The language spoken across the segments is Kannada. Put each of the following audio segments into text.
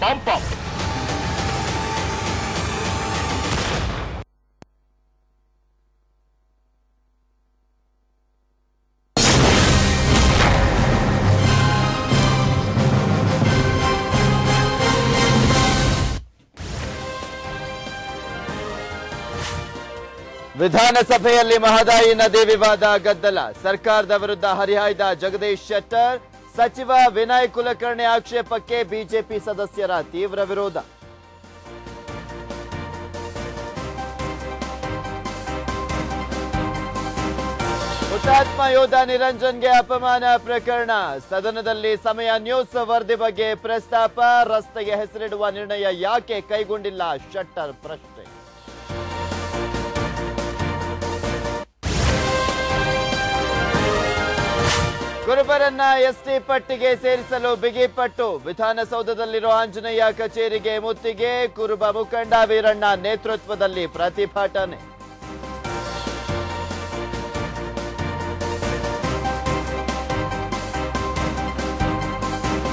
Pump up. ವಿಧಾನಸಭೆಯಲ್ಲಿ ಮಹದಾಯಿ ನದಿ ವಿವಾದ ಗದ್ದಲ. ಸರ್ಕಾರದ ವಿರುದ್ಧ ಹರಿಹಾಯ್ದ ಜಗದೀಶ್ ಶೆಟ್ಟರ್. ಸಚಿವ ವಿನಯ್ ಕುಲಕರ್ಣಿ ಆಕ್ಷೇಪಕ್ಕೆ ಬಿಜೆಪಿ ಸದಸ್ಯರ ತೀವ್ರ ವಿರೋಧ. ಹುತಾತ್ಮ ಯೋಧ ನಿರಂಜನ್ಗೆ ಅಪಮಾನ ಪ್ರಕರಣ. ಸದನದಲ್ಲಿ ಸಮಯ ನ್ಯೂಸ್ ವರದಿ ಬಗ್ಗೆ ಪ್ರಸ್ತಾಪ. ರಸ್ತೆಗೆ ಹೆಸರಿಡುವ ನಿರ್ಣಯ ಯಾಕೆ ಕೈಗೊಂಡಿಲ್ಲ ಶೆಟ್ಟರ್ ಪ್ರಶ್ನೆ. ಕುರುಬರನ್ನ ಎಸ್ಟಿ ಪಟ್ಟಿಗೆ ಸೇರಿಸಲು ಬಿಗಿಪಟ್ಟು. ವಿಧಾನಸೌಧದಲ್ಲಿರುವ ಆಂಜನೇಯ ಕಚೇರಿಗೆ ಮುತ್ತಿಗೆ. ಕುರುಬ ಮುಖಂಡ ವೀರಣ್ಣ ನೇತೃತ್ವದಲ್ಲಿ ಪ್ರತಿಭಟನೆ.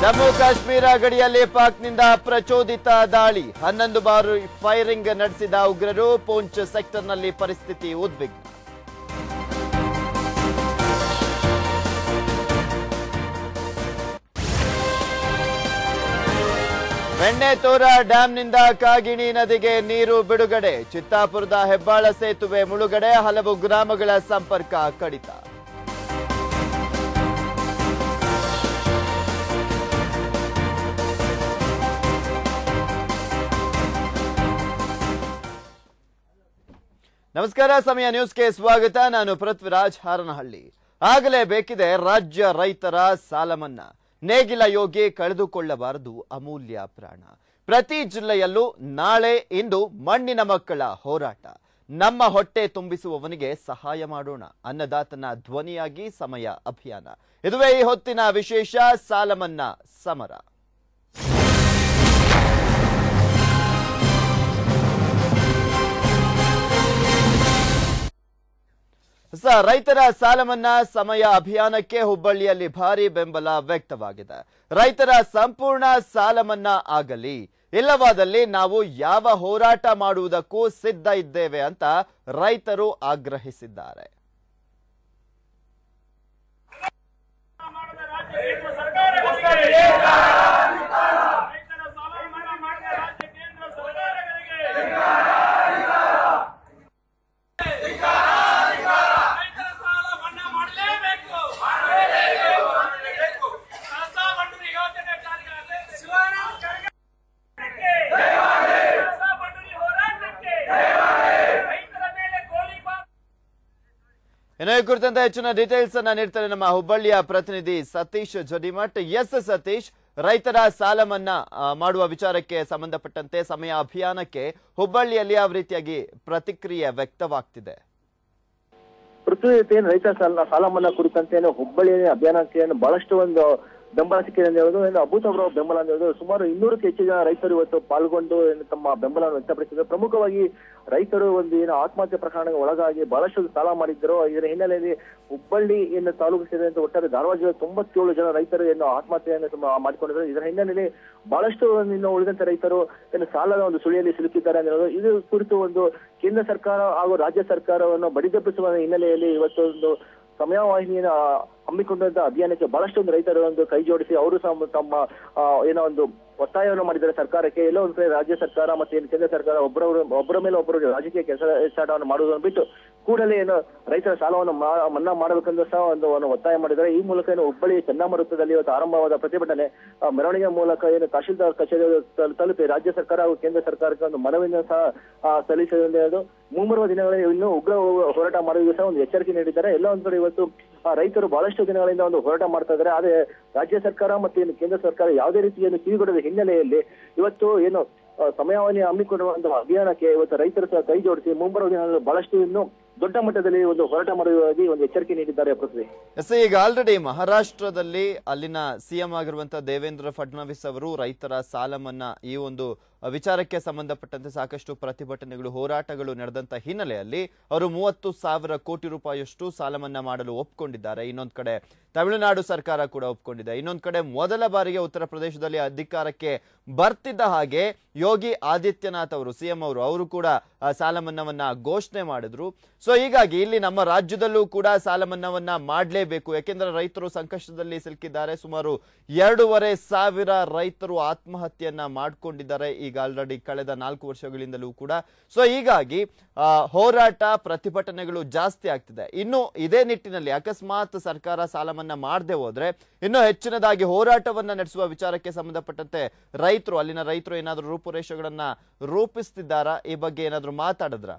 ಜಮ್ಮು ಕಾಶ್ಮೀರ ಗಡಿಯಲ್ಲಿ ಪಾಕ್ನಿಂದ ಪ್ರಚೋದಿತ ದಾಳಿ. 11 ಬಾರಿ ಫೈರಿಂಗ್ ನಡೆಸಿದ ಉಗ್ರರು. ಪೂಂಚ್ ಸೆಕ್ಟರ್ನಲ್ಲಿ ಪರಿಸ್ಥಿತಿ ಉದ್ವಿಗ್ನ. ಬೆಣ್ಣೆತೋರ ಡ್ಯಾಂನಿಂದ ಕಾಗಿಣಿ ನದಿಗೆ ನೀರು ಬಿಡುಗಡೆ. ಚಿತ್ತಾಪುರದ ಹೆಬ್ಬಾಳ ಸೇತುವೆ ಮುಳುಗಡೆ. ಹಲವು ಗ್ರಾಮಗಳ ಸಂಪರ್ಕ ಕಡಿತ. ನಮಸ್ಕಾರ, ಸಮಯ ನ್ಯೂಸ್ಗೆ ಸ್ವಾಗತ. ನಾನು ಪೃಥ್ವಿರಾಜ್ ಹಾರನಹಳ್ಳಿ. ಆಗಲೇಬೇಕಿದೆ ರಾಜ್ಯ ರೈತರ ಸಾಲ ಮನ್ನಾ. ನೇಗಿಲ ಯೋಗಿ ಕಳೆದುಕೊಳ್ಳಬಾರದು ಅಮೂಲ್ಯ ಪ್ರಾಣ. ಪ್ರತಿ ಜಿಲ್ಲೆಯಲ್ಲೂ ನಾಳೆ ಇಂದು ಮಣ್ಣಿನ ಮಕ್ಕಳ ಹೋರಾಟ. ನಮ್ಮ ಹೊಟ್ಟೆ ತುಂಬಿಸುವವನಿಗೆ ಸಹಾಯ ಮಾಡೋಣ. ಅನ್ನದಾತನ ಧ್ವನಿಯಾಗಿ ಸಮಯ ಅಭಿಯಾನ. ಇದುವೇ ಈ ಹೊತ್ತಿನ ವಿಶೇಷ ಸಾಲ ಮನ್ನಾ ಸಮರ. ರೈತರ ಸಾಲ ಮನ್ನಾ ಸಮಯ ಅಭಿಯಾನಕ್ಕೆ ಹುಬ್ಬಳ್ಳಿಯಲ್ಲಿ ಭಾರಿ ಬೆಂಬಲ ವ್ಯಕ್ತವಾಗಿದೆ. ರೈತರ ಸಂಪೂರ್ಣ ಸಾಲ ಮನ್ನಾ ಆಗಲಿ, ಇಲ್ಲವಾದಲ್ಲಿ ನಾವು ಯಾವ ಹೋರಾಟ ಮಾಡುವುದಕ್ಕೂ ಸಿದ್ಧ ಇದ್ದೇವೆ ಅಂತ ರೈತರು ಆಗ್ರಹಿಸಿದ್ದಾರೆ. ಈ ಕುರಿತಂತೆ ಹೆಚ್ಚಿನ ಡೀಟೇಲ್ಸ್ ಅನ್ನ ನೀಡ್ತಾರೆ ನಮ್ಮ ಹುಬ್ಬಳ್ಳಿಯ ಪ್ರತಿನಿಧಿ ಸತೀಶ್ ಜಡಿಮಠ್. ಎಸ್ ಸತೀಶ್, ರೈತರ ಸಾಲ ಮನ್ನಾ ಮಾಡುವ ವಿಚಾರಕ್ಕೆ ಸಂಬಂಧಪಟ್ಟಂತೆ ಸಮಯ ಅಭಿಯಾನಕ್ಕೆ ಹುಬ್ಬಳ್ಳಿಯಲ್ಲಿ ಯಾವ ರೀತಿಯಾಗಿ ಪ್ರತಿಕ್ರಿಯೆ ವ್ಯಕ್ತವಾಗ್ತಿದೆ? ಪೃಥ್ವಿ, ರೈತರ ಸಾಲ ಮನ್ನಾ ಕುರಿತಂತೆ ಹುಬ್ಬಳ್ಳಿಯ ಅಭಿಯಾನಕ್ಕೆ ಬಹಳಷ್ಟು ಒಂದು ಬೆಂಬಲ ಸಿಕ್ಕಿದೆ ಅಂತ ಹೇಳೋದು, ಅಭೂತಪೂರ್ವ ಬೆಂಬಲ ಅಂತ ಹೇಳೋದು. ಸುಮಾರು 200ಕ್ಕೂ ಹೆಚ್ಚು ಜನ ರೈತರು ಇವತ್ತು ಪಾಲ್ಗೊಂಡು ತಮ್ಮ ಬೆಂಬಲವನ್ನು ವ್ಯಕ್ತಪಡಿಸಿದ್ದಾರೆ. ಪ್ರಮುಖವಾಗಿ ರೈತರು ಒಂದು ಆತ್ಮಹತ್ಯೆ ಪ್ರಕರಣಕ್ಕೆ ಒಳಗಾಗಿ ಬಹಳಷ್ಟು ಸಾಲ ಮಾಡಿದ್ದರು. ಇದರ ಹಿನ್ನೆಲೆಯಲ್ಲಿ ಹುಬ್ಬಳ್ಳಿ ತಾಲೂಕು ಸೇರಿದಂತೆ ಒಟ್ಟಾರೆ ಧಾರವಾಡ ಜಿಲ್ಲೆ 97 ಜನ ರೈತರು ಆತ್ಮಹತ್ಯೆಯನ್ನು ಮಾಡಿಕೊಂಡಿದ್ದಾರೆ. ಇದರ ಹಿನ್ನೆಲೆಯಲ್ಲಿ ಬಹಳಷ್ಟು ಇನ್ನು ಉಳಿದಂತೆ ರೈತರು ಸಾಲದ ಒಂದು ಸುಳಿಯಲ್ಲಿ ಸಿಲುಕಿದ್ದಾರೆ ಅಂತ ಹೇಳೋದು. ಇದು ಕುರಿತು ಒಂದು ಕೇಂದ್ರ ಸರ್ಕಾರ ಹಾಗೂ ರಾಜ್ಯ ಸರ್ಕಾರವನ್ನು ಬಡಿದೆಬ್ಬಿಸುವ ಹಿನ್ನೆಲೆಯಲ್ಲಿ ಇವತ್ತು ಒಂದು ಸಮಯವಾಹಿನಿಯನ್ನು ಹಮ್ಮಿಕೊಂಡಂತ ಅಭಿಯಾನಕ್ಕೆ ಬಹಳಷ್ಟು ಒಂದು ರೈತರು ಒಂದು ಕೈ ಜೋಡಿಸಿ ಅವರು ಸಹ ತಮ್ಮ ಒಂದು ಒತ್ತಾಯವನ್ನು ಮಾಡಿದ್ದಾರೆ ಸರ್ಕಾರಕ್ಕೆ. ಎಲ್ಲೋ ಒಂದು ಕಡೆ ರಾಜ್ಯ ಸರ್ಕಾರ ಮತ್ತೆ ಕೇಂದ್ರ ಸರ್ಕಾರ ಒಬ್ಬರ ಮೇಲೆ ಒಬ್ಬರು ರಾಜಕೀಯ ಕೆಲಸವನ್ನು ಮಾಡುವುದನ್ನು ಬಿಟ್ಟು ಕೂಡಲೇ ರೈತರ ಸಾಲವನ್ನು ಮನ್ನಾ ಮಾಡಬೇಕೆಂದು ಸಹ ಒಂದು ಒತ್ತಾಯ ಮಾಡಿದ್ದಾರೆ. ಈ ಮೂಲಕ ಹುಬ್ಬಳ್ಳಿ ಚೆನ್ನಮ್ಮ ವೃತ್ತದಲ್ಲಿ ಇವತ್ತು ಆರಂಭವಾದ ಪ್ರತಿಭಟನೆ ಮೆರವಣಿಗೆ ಮೂಲಕ ತಹಶೀಲ್ದಾರ್ ಕಚೇರಿ ತಲುಪಿ ರಾಜ್ಯ ಸರ್ಕಾರ ಹಾಗೂ ಕೇಂದ್ರ ಸರ್ಕಾರಕ್ಕೆ ಒಂದು ಮನವಿಯನ್ನು ಸಹ ಸಲ್ಲಿಸಿದೆ. ಮುಂಬರುವ ದಿನಗಳಲ್ಲಿ ಇನ್ನೂ ಉಗ್ರ ಹೋರಾಟ ಮಾಡುವುದು ಸಹ ಒಂದು ಎಚ್ಚರಿಕೆ ನೀಡಿದ್ದಾರೆ. ಎಲ್ಲ ಒಂದು ಕಡೆ ಇವತ್ತು ರೈತರು ಬಹಳಷ್ಟು ದಿನಗಳಿಂದ ಒಂದು ಹೋರಾಟ ಮಾಡ್ತಾ ಇದ್ದಾರೆ. ಆದ್ರೆ ರಾಜ್ಯ ಸರ್ಕಾರ ಮತ್ತು ಕೇಂದ್ರ ಸರ್ಕಾರ ಯಾವುದೇ ರೀತಿಯನ್ನು ಕಿವಿಗೊಡದ ಹಿನ್ನೆಲೆಯಲ್ಲಿ ಇವತ್ತು ಸಮಯವಾಹಿನಿ ಹಮ್ಮಿಕೊಂಡಿರುವಂತಹ ಅಭಿಯಾನಕ್ಕೆ ಇವತ್ತು ರೈತರು ಸಹ ಕೈ ಜೋಡಿಸಿ ಮುಂಬರುವ ದಿನಗಳಲ್ಲಿ ಬಹಳಷ್ಟು ಇನ್ನು ದೊಡ್ಡ ಮಟ್ಟದಲ್ಲಿ ಒಂದು ಹೋರಾಟ ಮಾಡುವುದಾಗಿ ಒಂದು ಎಚ್ಚರಿಕೆ ನೀಡಿದ್ದಾರೆ. ಪೃಥ್ವಿ, ಈಗ ಆಲ್ರೆಡಿ ಮಹಾರಾಷ್ಟ್ರದಲ್ಲಿ ಅಲ್ಲಿನ ಸಿಎಂ ಆಗಿರುವಂತಹ ದೇವೇಂದ್ರ ಫಡ್ನವೀಸ್ ಅವರು ರೈತರ ಸಾಲ ಮನ್ನಾ ಈ ಒಂದು ವಿಚಾರಕ್ಕೆ ಸಂಬಂಧಪಟ್ಟಂತೆ ಸಾಕಷ್ಟು ಪ್ರತಿಭಟನೆಗಳು ಹೋರಾಟಗಳು ನಡೆದಂತ ಹಿನ್ನೆಲೆಯಲ್ಲಿ ಅವರು 30,000 ಕೋಟಿ ರೂಪಾಯಿಯಷ್ಟು ಸಾಲ ಮನ್ನಾ ಮಾಡಲು ಒಪ್ಪಿಕೊಂಡಿದ್ದಾರೆ. ಇನ್ನೊಂದು ಕಡೆ ತಮಿಳುನಾಡು ಸರ್ಕಾರ ಕೂಡ ಒಪ್ಕೊಂಡಿದೆ. ಇನ್ನೊಂದು ಕಡೆ ಮೊದಲ ಬಾರಿಗೆ ಉತ್ತರ ಪ್ರದೇಶದಲ್ಲಿ ಅಧಿಕಾರಕ್ಕೆ ಬರ್ತಿದ್ದ ಹಾಗೆ ಯೋಗಿ ಆದಿತ್ಯನಾಥ್ ಅವರು ಸಿಎಂ ಅವರು ಕೂಡ ಸಾಲ ಮನ್ನಾವನ್ನ ಘೋಷಣೆ ಮಾಡಿದ್ರು. ಸೊ ಹೀಗಾಗಿ ಇಲ್ಲಿ ನಮ್ಮ ರಾಜ್ಯದಲ್ಲೂ ಕೂಡ ಸಾಲ ಮನ್ನಾವನ್ನ ಮಾಡಲೇಬೇಕು. ಯಾಕೆಂದ್ರೆ ರೈತರು ಸಂಕಷ್ಟದಲ್ಲಿ ಸಿಲುಕಿದ್ದಾರೆ. ಸುಮಾರು 2,500 ರೈತರು ಆತ್ಮಹತ್ಯೆಯನ್ನ ಮಾಡ್ಕೊಂಡಿದ್ದಾರೆ ಈಗ ಆಲ್ರೆಡಿ ಕಳೆದ 4 ವರ್ಷಗಳಿಂದಲೂ ಕೂಡ. ಸೊ ಹೀಗಾಗಿ ಹೋರಾಟ ಪ್ರತಿಭಟನೆಗಳು ಜಾಸ್ತಿ ಆಗ್ತಿದೆ. ಇನ್ನು ಇದೇ ನಿಟ್ಟಿನಲ್ಲಿ ಅಕಸ್ಮಾತ್ ಸರ್ಕಾರ ಸಾಲ ಮನ್ನಾ ಮಾಡದೆ ಹೋದ್ರೆ ಇನ್ನೂ ಹೆಚ್ಚಿನದಾಗಿ ಹೋರಾಟವನ್ನ ನಡೆಸುವ ವಿಚಾರಕ್ಕೆ ಸಂಬಂಧಪಟ್ಟಂತೆ ಅಲ್ಲಿನ ರೈತರು ಏನಾದರೂ ರೂಪುರೇಷೆಗಳನ್ನ ರೂಪಿಸ್ತಿದ್ದಾರಾ? ಈ ಬಗ್ಗೆ ಏನಾದ್ರು ಮಾತಾಡಿದ್ರ?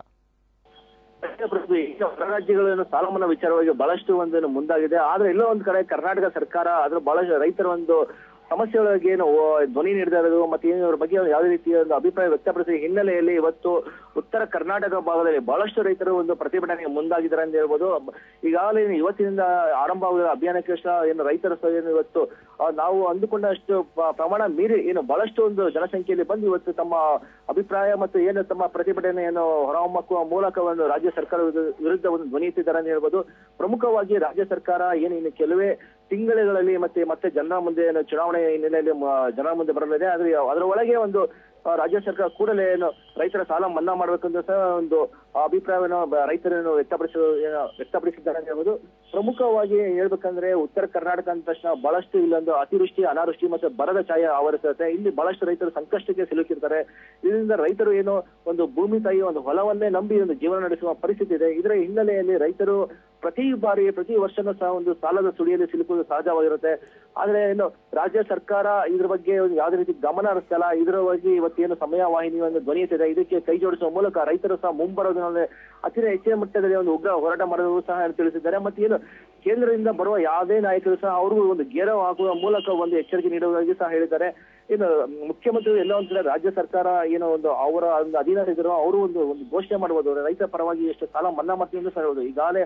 ಹೊರ ರಾಜ್ಯಗಳನ್ನು ಸಾಲ ಮನ್ನಾ ವಿಚಾರವಾಗಿ ಬಹಳಷ್ಟು ಮುಂದಾಗಿದೆ. ಆದ್ರೆ ಎಲ್ಲೋ ಒಂದ್ ಕಡೆ ಕರ್ನಾಟಕ ಸರ್ಕಾರ ಅದ್ರ ಬಹಳಷ್ಟು ರೈತರ ಸಮಸ್ಯೆಗಳಿಗೆ ಏನು ಧ್ವನಿ ನೀಡ್ತಾ ಇರೋದು ಮತ್ತೆ ಇವ್ರ ಬಗ್ಗೆ ಯಾವುದೇ ರೀತಿಯ ಅಭಿಪ್ರಾಯ ವ್ಯಕ್ತಪಡಿಸಿದ ಹಿನ್ನೆಲೆಯಲ್ಲಿ ಇವತ್ತು ಉತ್ತರ ಕರ್ನಾಟಕ ಭಾಗದಲ್ಲಿ ಬಹಳಷ್ಟು ರೈತರು ಪ್ರತಿಭಟನೆಗೆ ಮುಂದಾಗಿದ್ದಾರೆ ಅಂತ ಹೇಳ್ಬೋದು. ಈಗಾಗಲೇ ಇವತ್ತಿನಿಂದ ಆರಂಭವಾಗಿರೋ ಅಭಿಯಾನಕ್ಕೆ ಏನು ರೈತರ ಏನು ಇವತ್ತು ನಾವು ಅಂದುಕೊಂಡಷ್ಟು ಪ್ರಮಾಣ ಮೀರಿ ಏನು ಬಹಳಷ್ಟು ಜನಸಂಖ್ಯೆಯಲ್ಲಿ ಬಂದು ಇವತ್ತು ತಮ್ಮ ಅಭಿಪ್ರಾಯ ಮತ್ತು ಏನು ತಮ್ಮ ಪ್ರತಿಭಟನೆಯನ್ನು ಹೊರಹೊಮ್ಮುವ ಮೂಲಕ ರಾಜ್ಯ ಸರ್ಕಾರ ವಿರುದ್ಧ ಧ್ವನಿ ಎತ್ತಿದ್ದಾರೆ ಅಂತ ಹೇಳ್ಬೋದು. ಪ್ರಮುಖವಾಗಿ ರಾಜ್ಯ ಸರ್ಕಾರ ಇನ್ನು ಕೆಲವೇ ತಿಂಗಳುಗಳಲ್ಲಿ ಮತ್ತೆ ಜನರ ಮುಂದೆ ಚುನಾವಣೆ ಹಿನ್ನೆಲೆಯಲ್ಲಿ ಜನರ ಮುಂದೆ ಬರಲಿದೆ. ಆದ್ರೆ ಅದರ ಒಳಗೆ ರಾಜ್ಯ ಸರ್ಕಾರ ಕೂಡಲೇ ರೈತರ ಸಾಲ ಮನ್ನಾ ಮಾಡಬೇಕಂತ ಸಹ ಅಭಿಪ್ರಾಯವನ್ನು ರೈತರನ್ನು ವ್ಯಕ್ತಪಡಿಸಿದ್ದಾರೆ ಅಂತ ಹೇಳ್ಬೋದು. ಪ್ರಮುಖವಾಗಿ ಹೇಳ್ಬೇಕಂದ್ರೆ ಉತ್ತರ ಕರ್ನಾಟಕ ಅಂದ ತಕ್ಷಣ ಬಹಳಷ್ಟು ಇಲ್ಲೊಂದು ಅತಿವೃಷ್ಟಿ ಅನಾವೃಷ್ಟಿ ಮತ್ತೆ ಬರದ ಛಾಯೆ ಆವರಿಸುತ್ತೆ. ಇಲ್ಲಿ ಬಹಳಷ್ಟು ರೈತರು ಸಂಕಷ್ಟಕ್ಕೆ ಸಿಲುಕಿರ್ತಾರೆ. ಇದರಿಂದ ರೈತರು ಭೂಮಿ ತಾಯಿ ಹೊಲವನ್ನೇ ನಂಬಿ ಜೀವನ ನಡೆಸುವ ಪರಿಸ್ಥಿತಿ ಇದೆ. ಇದರ ಹಿನ್ನೆಲೆಯಲ್ಲಿ ರೈತರು ಪ್ರತಿ ವರ್ಷನೂ ಸಹ ಸಾಲದ ಸುಳಿಯಲ್ಲಿ ಸಿಲುಕುವುದು ಸಹಜವಾಗಿರುತ್ತೆ. ಆದ್ರೆ ರಾಜ್ಯ ಸರ್ಕಾರ ಇದ್ರ ಬಗ್ಗೆ ಯಾವುದೇ ರೀತಿ ಗಮನ ಹರಿಸಲ್ಲ. ಇದರ ಬಗ್ಗೆ ಇವತ್ತೇನು ಸಮಯ ವಾಹಿನಿ ಧ್ವನಿ ಎತ್ತಿದೆ. ಇದಕ್ಕೆ ಕೈ ಜೋಡಿಸುವ ಮೂಲಕ ರೈತರು ಸಹ ಮುಂಬರೋದಿನಲ್ಲಿ ಹೆಚ್ಚಿನ ಮಟ್ಟದಲ್ಲಿ ಉಗ್ರ ಹೋರಾಟ ಮಾಡೋದು ಸಹ ತಿಳಿಸಿದ್ದಾರೆ. ಮತ್ತೆ ಕೇಂದ್ರದಿಂದ ಬರುವ ಯಾವುದೇ ನಾಯಕರು ಸಹ ಅವರು ಗೇರವು ಹಾಕುವ ಮೂಲಕ ಎಚ್ಚರಿಕೆ ನೀಡುವುದಾಗಿ ಸಹ ಹೇಳಿದ್ದಾರೆ. ಮುಖ್ಯಮಂತ್ರಿಗಳು ಎಲ್ಲ ಒಂದ್ ಕಡೆ ರಾಜ್ಯ ಸರ್ಕಾರ ಅವರ ಅಧೀನ ಇದ್ರು ಅವರು ಘೋಷಣೆ ಮಾಡಬಹುದು ರೈತರ ಪರವಾಗಿ ಎಷ್ಟು ಸಾಲ ಮನ್ನಾ ಮಾಡ್ತೀವಿ ಎಂದು ಸಹ ಹೇಳುವುದು. ಈಗಾಗಲೇ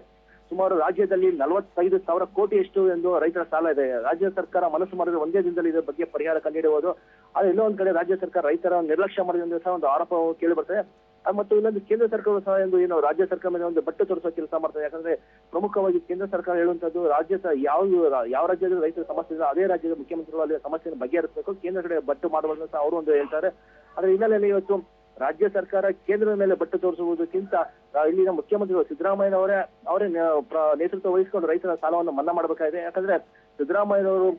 ಸುಮಾರು ರಾಜ್ಯದಲ್ಲಿ 45,000 ಕೋಟಿಯಷ್ಟು ಎಂದು ರೈತರ ಸಾಲ ಇದೆ. ರಾಜ್ಯ ಸರ್ಕಾರ ಮನಸ್ಸು ಮಾಡಿದ್ರೆ ಒಂದೇ ದಿನದಲ್ಲಿ ಇದರ ಬಗ್ಗೆ ಪರಿಹಾರ ಕಂಡುಹಿಡಿಯಬಹುದು. ಆದ್ರೆ ಇನ್ನೂ ಒಂದ್ ಕಡೆ ರಾಜ್ಯ ಸರ್ಕಾರ ರೈತರ ನಿರ್ಲಕ್ಷ್ಯ ಮಾಡಿದೆ ಸಹ ಆರೋಪ ಕೇಳಿ ಬರ್ತದೆ. ಮತ್ತು ಇನ್ನೊಂದು ಕೇಂದ್ರ ಸರ್ಕಾರ ಸಹ ರಾಜ್ಯ ಸರ್ಕಾರ ಮೇಲೆ ಬಟ್ಟೆ ತೋರಿಸುವ ಕೆಲಸ ಮಾಡ್ತಾರೆ. ಯಾಕಂದ್ರೆ ಪ್ರಮುಖವಾಗಿ ಕೇಂದ್ರ ಸರ್ಕಾರ ಹೇಳುವಂತದ್ದು ಯಾವ ರಾಜ್ಯದಲ್ಲಿ ರೈತರ ಸಮಸ್ಯೆ ಇದೆ ಅದೇ ರಾಜ್ಯದ ಮುಖ್ಯಮಂತ್ರಿಗಳು ಅಲ್ಲಿ ಸಮಸ್ಯೆಯನ್ನು ಬಗೆಹರಿಸಬೇಕು, ಕೇಂದ್ರ ಕಡೆ ಬಟ್ಟು ಮಾಡುವಂತ ಸಹ ಅವರು ಹೇಳ್ತಾರೆ. ಆದ್ರೆ ಹಿನ್ನೆಲೆಯಲ್ಲಿ ಇವತ್ತು ರಾಜ್ಯ ಸರ್ಕಾರ ಕೇಂದ್ರದ ಮೇಲೆ ಬಟ್ಟೆ ತೋರಿಸುವುದಕ್ಕಿಂತ ಇಲ್ಲಿನ ಮುಖ್ಯಮಂತ್ರಿಗಳು ಸಿದ್ದರಾಮಯ್ಯ ಅವರೇ ನೇತೃತ್ವ ವಹಿಸಿಕೊಂಡು ರೈತರ ಸಾಲವನ್ನು ಮನ್ನಾ ಮಾಡಬೇಕಾಗಿದೆ. ಯಾಕಂದ್ರೆ ಸಿದ್ದರಾಮಯ್ಯನವರು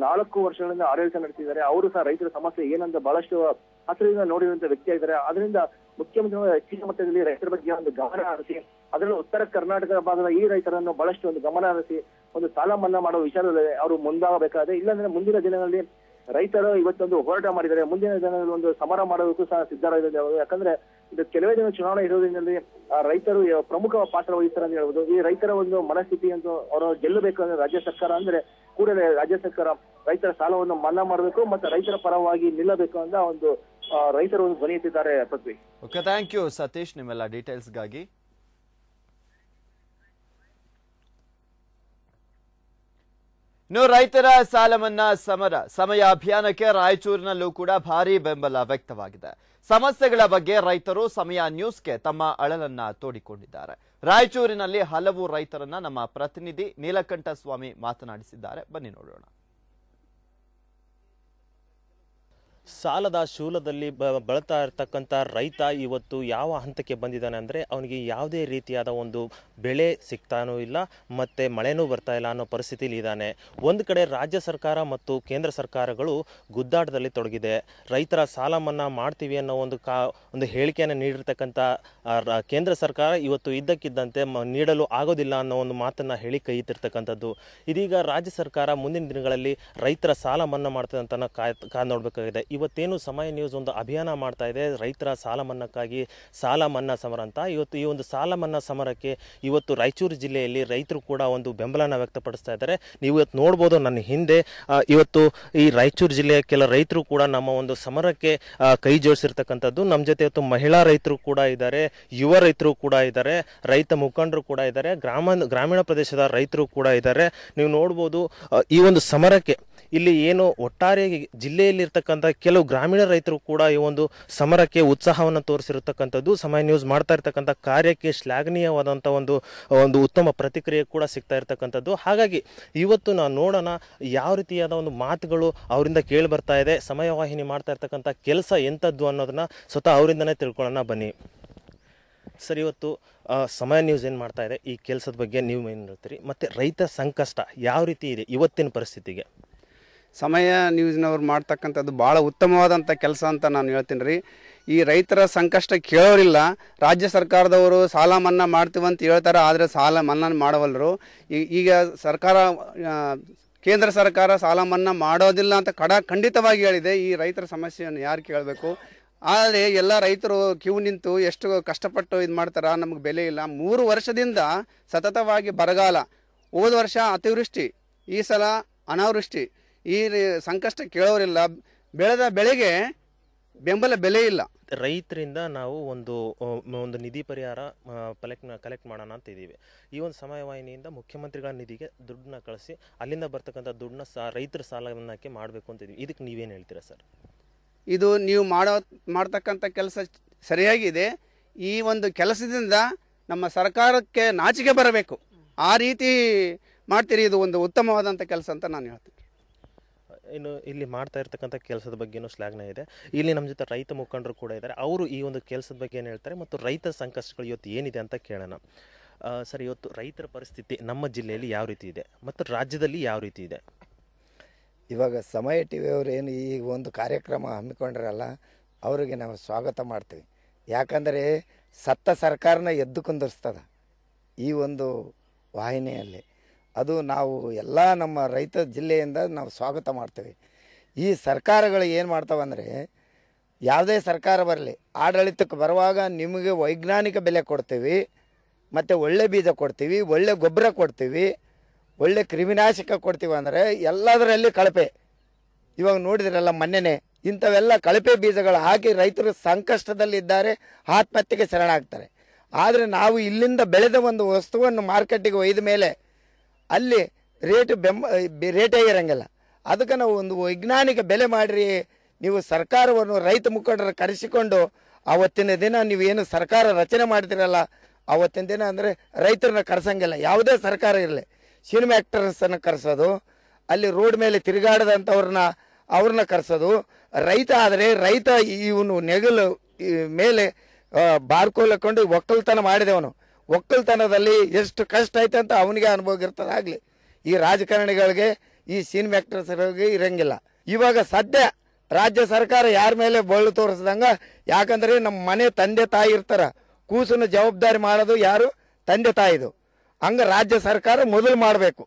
4 ವರ್ಷಗಳಿಂದ ಆಡಳಿತ ನಡೆಸಿದ್ದಾರೆ. ಅವರು ಸಹ ರೈತರ ಸಮಸ್ಯೆ ಏನಂತ ಬಹಳಷ್ಟು ಹತ್ತಿರದಿಂದ ನೋಡಿರುವಂತ ವ್ಯಕ್ತಿ ಆಗಿದ್ದಾರೆ. ಅದರಿಂದ ಮುಖ್ಯಮಂತ್ರಿಗಳು ಹೆಚ್ಚಿನ ಮಟ್ಟದಲ್ಲಿ ರೈತರ ಬಗ್ಗೆ ಗಮನ ಹರಿಸಿ ಅದರಲ್ಲೂ ಉತ್ತರ ಕರ್ನಾಟಕ ಭಾಗದ ಈ ರೈತರನ್ನು ಬಹಳಷ್ಟು ಗಮನ ಹರಿಸಿ ಸಾಲ ಮನ್ನಾ ಮಾಡುವ ವಿಚಾರದಲ್ಲಿ ಅವರು ಮುಂದಾಗಬೇಕಾಗಿದೆ. ಇಲ್ಲಾಂದ್ರೆ ಮುಂದಿನ ದಿನಗಳಲ್ಲಿ ರೈತರು ಇವತ್ತೊಂದು ಹೋರಾಟ ಮಾಡಿದ್ದಾರೆ. ಮುಂದಿನ ದಿನಗಳಲ್ಲಿ ಸಮರ ಮಾಡೋದಕ್ಕೂ ಸಹ ಸಿದ್ಧರಾಗಿದ್ದಾರೆ. ಯಾಕಂದ್ರೆ ಇದು ಕೆಲವೇ ದಿನ ಚುನಾವಣೆ ಇರೋದ್ರಲ್ಲಿ ರೈತರು ಪ್ರಮುಖ ಪಾತ್ರ ವಹಿಸ್ತಾರೆ ಅಂತ ಹೇಳ್ಬೋದು. ಈ ರೈತರ ಮನಸ್ಥಿತಿ ಅಂತ ಅವರು ಗೆಲ್ಲಬೇಕು ಅಂದ್ರೆ ರಾಜ್ಯ ಸರ್ಕಾರ ಅಂದ್ರೆ ಕೂಡಲೇ ರಾಜ್ಯ ಸರ್ಕಾರ ರೈತರ ಸಾಲವನ್ನು ಮನ್ನಾ ಮಾಡಬೇಕು ಮತ್ತೆ ರೈತರ ಪರವಾಗಿ ನಿಲ್ಲಬೇಕು ಅಂತ ರೈತರು ಧ್ವನಿ ಎತ್ತಿದ್ದಾರೆ. ಪೃಥ್ವಿ. ಓಕೆ, ಥ್ಯಾಂಕ್ ಯು ಸತೀಶ್ ನಿಮ್ಮೆಲ್ಲ ಡೀಟೇಲ್ಸ್ಗಾಗಿ. ಇನ್ನು ರೈತರ ಸಾಲ ಮನ್ನಾ ಸಮಯ ಅಭಿಯಾನಕ್ಕೆ ರಾಯಚೂರಿನಲ್ಲೂ ಕೂಡ ಭಾರಿ ಬೆಂಬಲ ವ್ಯಕ್ತವಾಗಿದೆ. ಸಮಸ್ಯೆಗಳ ಬಗ್ಗೆ ರೈತರು ಸಮಯ ನ್ಯೂಸ್ಗೆ ತಮ್ಮ ಅಳಲನ್ನ ತೋಡಿಕೊಂಡಿದ್ದಾರೆ. ರಾಯಚೂರಿನಲ್ಲಿ ಹಲವು ರೈತರನ್ನ ನಮ್ಮ ಪ್ರತಿನಿಧಿ ನೀಲಕಂಠ ಸ್ವಾಮಿ ಮಾತನಾಡಿಸಿದ್ದಾರೆ. ಬನ್ನಿ ನೋಡೋಣ. ಸಾಲದ ಶೂಲದಲ್ಲಿ ಬಳತಾ ಇರತಕ್ಕಂಥ ರೈತ ಇವತ್ತು ಯಾವ ಹಂತಕ್ಕೆ ಬಂದಿದ್ದಾನೆ ಅಂದರೆ ಅವನಿಗೆ ಯಾವುದೇ ರೀತಿಯಾದ ಬೆಳೆ ಸಿಗ್ತಾನೂ ಇಲ್ಲ ಮತ್ತು ಮಳೆನೂ ಬರ್ತಾ ಇಲ್ಲ ಅನ್ನೋ ಪರಿಸ್ಥಿತಿಲಿ ಇದ್ದಾನೆ. ಒಂದು ಕಡೆ ರಾಜ್ಯ ಸರ್ಕಾರ ಮತ್ತು ಕೇಂದ್ರ ಸರ್ಕಾರಗಳು ಗುದ್ದಾಟದಲ್ಲಿ ತೊಡಗಿದೆ. ರೈತರ ಸಾಲ ಮನ್ನಾ ಮಾಡ್ತೀವಿ ಅನ್ನೋ ಒಂದು ಹೇಳಿಕೆಯನ್ನು ನೀಡಿರ್ತಕ್ಕಂಥ ಕೇಂದ್ರ ಸರ್ಕಾರ ಇವತ್ತು ಇದ್ದಕ್ಕಿದ್ದಂತೆ ನೀಡಲು ಆಗೋದಿಲ್ಲ ಅನ್ನೋ ಒಂದು ಮಾತನ್ನು ಹೇಳಿ ಕೈ ಇತ್ತಿರ್ತಕ್ಕಂಥದ್ದು. ಇದೀಗ ರಾಜ್ಯ ಸರ್ಕಾರ ಮುಂದಿನ ದಿನಗಳಲ್ಲಿ ರೈತರ ಸಾಲ ಮನ್ನಾ ಮಾಡ್ತದೆ ಅಂತ ಕಾದು ನೋಡಬೇಕಾಗಿದೆ. ಇವತ್ತೇನು ಸಮಯ ನ್ಯೂಸ್ ಅಭಿಯಾನ ಮಾಡ್ತಾ ಇದೆ ರೈತರ ಸಾಲ ಮನ್ನಾಕ್ಕಾಗಿ ಸಾಲ ಮನ್ನಾ ಸಮರ ಅಂತ. ಇವತ್ತು ಈ ಸಾಲ ಮನ್ನಾ ಸಮರಕ್ಕೆ ಇವತ್ತು ರಾಯಚೂರು ಜಿಲ್ಲೆಯಲ್ಲಿ ರೈತರು ಕೂಡ ಬೆಂಬಲನ ವ್ಯಕ್ತಪಡಿಸ್ತಾ ಇದ್ದಾರೆ. ನೀವು ಇವತ್ತು ನೋಡ್ಬೋದು ನನ್ನ ಹಿಂದೆ ಇವತ್ತು ಈ ರಾಯಚೂರು ಜಿಲ್ಲೆಯ ಕೆಲ ರೈತರು ಕೂಡ ನಮ್ಮ ಸಮರಕ್ಕೆ ಕೈ ಜೋಡಿಸಿರ್ತಕ್ಕಂಥದ್ದು. ನಮ್ಮ ಜೊತೆ ಇವತ್ತು ಮಹಿಳಾ ರೈತರು ಕೂಡ ಇದ್ದಾರೆ, ಯುವ ರೈತರು ಕೂಡ ಇದ್ದಾರೆ, ರೈತ ಮುಖಂಡರು ಕೂಡ ಇದ್ದಾರೆ, ಗ್ರಾಮೀಣ ಪ್ರದೇಶದ ರೈತರು ಕೂಡ ಇದ್ದಾರೆ. ನೀವು ನೋಡ್ಬೋದು ಈ ಸಮರಕ್ಕೆ ಇಲ್ಲಿ ಏನು ಒಟ್ಟಾರೆ ಜಿಲ್ಲೆಯಲ್ಲಿರ್ತಕ್ಕಂಥ ಕೆಲವು ಗ್ರಾಮೀಣ ರೈತರು ಕೂಡ ಈ ಒಂದು ಸಮರಕ್ಕೆ ಉತ್ಸಾಹವನ್ನು ತೋರಿಸಿರ್ತಕ್ಕಂಥದ್ದು, ಸಮಯ ನ್ಯೂಸ್ ಮಾಡ್ತಾ ಇರ್ತಕ್ಕಂಥ ಕಾರ್ಯಕ್ಕೆ ಶ್ಲಾಘನೀಯವಾದಂಥ ಒಂದು ಉತ್ತಮ ಪ್ರತಿಕ್ರಿಯೆ ಕೂಡ ಸಿಗ್ತಾ ಇರ್ತಕ್ಕಂಥದ್ದು. ಹಾಗಾಗಿ ಇವತ್ತು ನಾವು ನೋಡೋಣ ಯಾವ ರೀತಿಯಾದ ಒಂದು ಮಾತುಗಳು ಅವರಿಂದ ಕೇಳಿ ಬರ್ತಾ ಇದೆ, ಸಮಯವಾಹಿನಿ ಮಾಡ್ತಾ ಇರ್ತಕ್ಕಂಥ ಕೆಲಸ ಎಂಥದ್ದು ಅನ್ನೋದನ್ನ ಸ್ವತಃ ಅವರಿಂದನೇ ತಿಳ್ಕೊಳ್ಳೋಣ ಬನ್ನಿ. ಸರ್, ಇವತ್ತು ಸಮಯ ನ್ಯೂಸ್ ಏನು ಮಾಡ್ತಾ ಇದೆ, ಈ ಕೆಲಸದ ಬಗ್ಗೆ ನೀವು ಏನು ಹೇಳ್ತೀರಿ, ಮತ್ತು ರೈತ ಸಂಕಷ್ಟ ಯಾವ ರೀತಿ ಇದೆ ಇವತ್ತಿನ ಪರಿಸ್ಥಿತಿಗೆ? ಸಮಯ ನ್ಯೂಸ್ನವ್ರು ಮಾಡ್ತಕ್ಕಂಥದ್ದು ಭಾಳ ಉತ್ತಮವಾದಂಥ ಕೆಲಸ ಅಂತ ನಾನು ಹೇಳ್ತೀನಿ ರೀ. ಈ ರೈತರ ಸಂಕಷ್ಟ ಕೇಳೋರಿಲ್ಲ. ರಾಜ್ಯ ಸರ್ಕಾರದವರು ಸಾಲ ಮನ್ನಾ ಮಾಡ್ತೀವಂತ ಹೇಳ್ತಾರೆ, ಆದರೆ ಸಾಲ ಮನ್ನಾ ಮಾಡವಲ್ಲರು. ಈಗ ಸರ್ಕಾರ, ಕೇಂದ್ರ ಸರ್ಕಾರ ಸಾಲ ಮನ್ನಾ ಮಾಡೋದಿಲ್ಲ ಅಂತ ಖಂಡಿತವಾಗಿ ಹೇಳಿದೆ. ಈ ರೈತರ ಸಮಸ್ಯೆಯನ್ನು ಯಾರು ಕೇಳಬೇಕು? ಆದರೆ ಎಲ್ಲ ರೈತರು ಕ್ಯೂ ನಿಂತು ಎಷ್ಟು ಕಷ್ಟಪಟ್ಟು ಇದು ಮಾಡ್ತಾರ, ನಮಗೆ ಬೆಲೆ ಇಲ್ಲ. 3 ವರ್ಷದಿಂದ ಸತತವಾಗಿ ಬರಗಾಲ, ಹೋದ ವರ್ಷ ಅತಿವೃಷ್ಟಿ, ಈ ಸಲ ಅನಾವೃಷ್ಟಿ. ಈ ಸಂಕಷ್ಟ ಕೇಳೋರಿಲ್ಲ. ಬೆಳೆದ ಬೆಳೆಗೆ ಬೆಂಬಲ ಬೆಲೆ ಇಲ್ಲ. ರೈತರಿಂದ ನಾವು ಒಂದು ನಿಧಿ ಪರಿಹಾರ ಕಲೆಕ್ಟ್ ಮಾಡೋಣ ಅಂತ ಇದ್ದೀವಿ. ಈ ಒಂದು ಸಮಯವಾಹಿನಿಯಿಂದ ಮುಖ್ಯಮಂತ್ರಿಗಳ ನಿಧಿಗೆ ದುಡ್ಡನ್ನ ಕಳಿಸಿ ಅಲ್ಲಿಂದ ಬರ್ತಕ್ಕಂಥ ದುಡ್ಡನ್ನ ರೈತರ ಸಾಲ ಮನ್ನಾಕ್ಕೆ ಮಾಡಬೇಕು ಅಂತಿದ್ದೀವಿ. ಇದಕ್ಕೆ ನೀವೇನು ಹೇಳ್ತೀರಾ ಸರ್? ಇದು ನೀವು ಮಾಡ್ತಕ್ಕಂಥ ಕೆಲಸ ಸರಿಯಾಗಿದೆ. ಈ ಒಂದು ಕೆಲಸದಿಂದ ನಮ್ಮ ಸರ್ಕಾರಕ್ಕೆ ನಾಚಿಕೆ ಬರಬೇಕು. ಆ ರೀತಿ ಮಾಡ್ತೀರಿ. ಇದು ಒಂದು ಉತ್ತಮವಾದಂಥ ಕೆಲಸ ಅಂತ ನಾನು ಹೇಳ್ತೀನಿ. ಇನ್ನು ಇಲ್ಲಿ ಮಾಡ್ತಾ ಇರ್ತಕ್ಕಂಥ ಕೆಲಸದ ಬಗ್ಗೆನೂ ಶ್ಲಾಘನೆ ಇದೆ. ಇಲ್ಲಿ ನಮ್ಮ ಜೊತೆ ರೈತ ಮುಖಂಡರು ಕೂಡ ಇದ್ದಾರೆ. ಅವರು ಈ ಒಂದು ಕೆಲಸದ ಬಗ್ಗೆ ಏನು ಹೇಳ್ತಾರೆ ಮತ್ತು ರೈತರ ಸಂಕಷ್ಟಗಳು ಇವತ್ತು ಏನಿದೆ ಅಂತ ಕೇಳೋಣ. ಸರ್, ಇವತ್ತು ರೈತರ ಪರಿಸ್ಥಿತಿ ನಮ್ಮ ಜಿಲ್ಲೆಯಲ್ಲಿ ಯಾವ ರೀತಿ ಇದೆ ಮತ್ತು ರಾಜ್ಯದಲ್ಲಿ ಯಾವ ರೀತಿ ಇದೆ? ಇವಾಗ ಸಮಯ ಟಿ ವಿಯವರು ಏನು ಈ ಒಂದು ಕಾರ್ಯಕ್ರಮ ಹಮ್ಮಿಕೊಂಡ್ರಲ್ಲ, ಅವರಿಗೆ ನಾವು ಸ್ವಾಗತ ಮಾಡ್ತೀವಿ. ಯಾಕಂದರೆ ಸತ್ತ ಸರ್ಕಾರನ ಎದ್ದು ಕುಂದಿರ್ತದ ಈ ಒಂದು ವಾಹಿನಿಯಲ್ಲಿ. ಅದು ನಾವು ಎಲ್ಲ ನಮ್ಮ ರೈತ ಜಿಲ್ಲೆಯಿಂದ ನಾವು ಸ್ವಾಗತ ಮಾಡ್ತೀವಿ. ಈ ಸರ್ಕಾರಗಳು ಏನು ಮಾಡ್ತಾವಂದರೆ, ಯಾವುದೇ ಸರ್ಕಾರ ಬರಲಿ, ಆಡಳಿತಕ್ಕೆ ಬರುವಾಗ ನಿಮಗೆ ವೈಜ್ಞಾನಿಕ ಬೆಲೆ ಕೊಡ್ತೀವಿ, ಮತ್ತು ಒಳ್ಳೆ ಬೀಜ ಕೊಡ್ತೀವಿ, ಒಳ್ಳೆ ಗೊಬ್ಬರ ಕೊಡ್ತೀವಿ, ಒಳ್ಳೆ ಕ್ರಿಮಿನಾಶಕ ಕೊಡ್ತೀವಿ ಅಂದರೆ ಎಲ್ಲದರಲ್ಲಿ ಕಳಪೆ. ಇವಾಗ ನೋಡಿದ್ರಲ್ಲ ಮೊನ್ನೆನೇ ಇಂಥವೆಲ್ಲ ಕಳಪೆ ಬೀಜಗಳು ಹಾಕಿ ರೈತರು ಸಂಕಷ್ಟದಲ್ಲಿದ್ದಾರೆ, ಆತ್ಮಹತ್ಯೆಗೆ ಶರಣಾಗ್ತಾರೆ. ಆದರೆ ನಾವು ಇಲ್ಲಿಂದ ಬೆಳೆದ ಒಂದು ವಸ್ತುವನ್ನು ಮಾರ್ಕೆಟಿಗೆ ಒಯ್ದ ಮೇಲೆ ಅಲ್ಲಿ ರೇಟೇ ಇರಂಗಿಲ್ಲ. ಅದಕ್ಕೆ ನಾವು ಒಂದು ವೈಜ್ಞಾನಿಕ ಬೆಲೆ ಮಾಡಿರಿ. ನೀವು ಸರ್ಕಾರವನ್ನು ರೈತ ಮುಖಂಡರ ಕರೆಸಿಕೊಂಡು ಆವತ್ತಿನ ದಿನ ನೀವೇನು ಸರ್ಕಾರ ರಚನೆ ಮಾಡ್ತೀರಲ್ಲ, ಆವತ್ತಿನ ದಿನ ಅಂದರೆ ರೈತರನ್ನ ಕರೆಸಂಗಿಲ್ಲ. ಯಾವುದೇ ಸರ್ಕಾರ ಇರಲಿ, ಸಿನಿಮಾ ಆ್ಯಕ್ಟರ್ಸನ್ನು ಕರೆಸೋದು, ಅಲ್ಲಿ ರೋಡ್ ಮೇಲೆ ಅವ್ರನ್ನ ಕರೆಸೋದು. ರೈತ ಆದರೆ ರೈತ ಇವನು ನೆಗಲು ಮೇಲೆ ಬಾರ್ಕೋಲಕೊಂಡು ಒಕ್ಕಲ್ತನ ಮಾಡಿದವನು. ಒಕ್ಕಲ್ತನದಲ್ಲಿ ಎಷ್ಟು ಕಷ್ಟ ಐತೆ ಅಂತ ಅವನಿಗೆ ಅನುಭವ ಇರ್ತದಾಗಲಿ. ಈ ರಾಜಕಾರಣಿಗಳಿಗೆ, ಈ ಸಿನಿಮಾ ಆ್ಯಕ್ಟರ್ಸ್ಗಳಿಗೆ ಇರಂಗಿಲ್ಲ. ಇವಾಗ ಸದ್ಯ ರಾಜ್ಯ ಸರ್ಕಾರ ಯಾರ ಮೇಲೆ ಬಳ್ಳು ತೋರಿಸ್ದಂಗ, ಯಾಕಂದರೆ ನಮ್ಮ ಮನೆ ತಂದೆ ತಾಯಿ ಇರ್ತಾರ, ಕೂಸನ್ನು ಜವಾಬ್ದಾರಿ ಮಾಡೋದು ಯಾರು? ತಂದೆ ತಾಯಿದು. ಹಂಗೆ ರಾಜ್ಯ ಸರ್ಕಾರ ಮೊದಲು ಮಾಡಬೇಕು.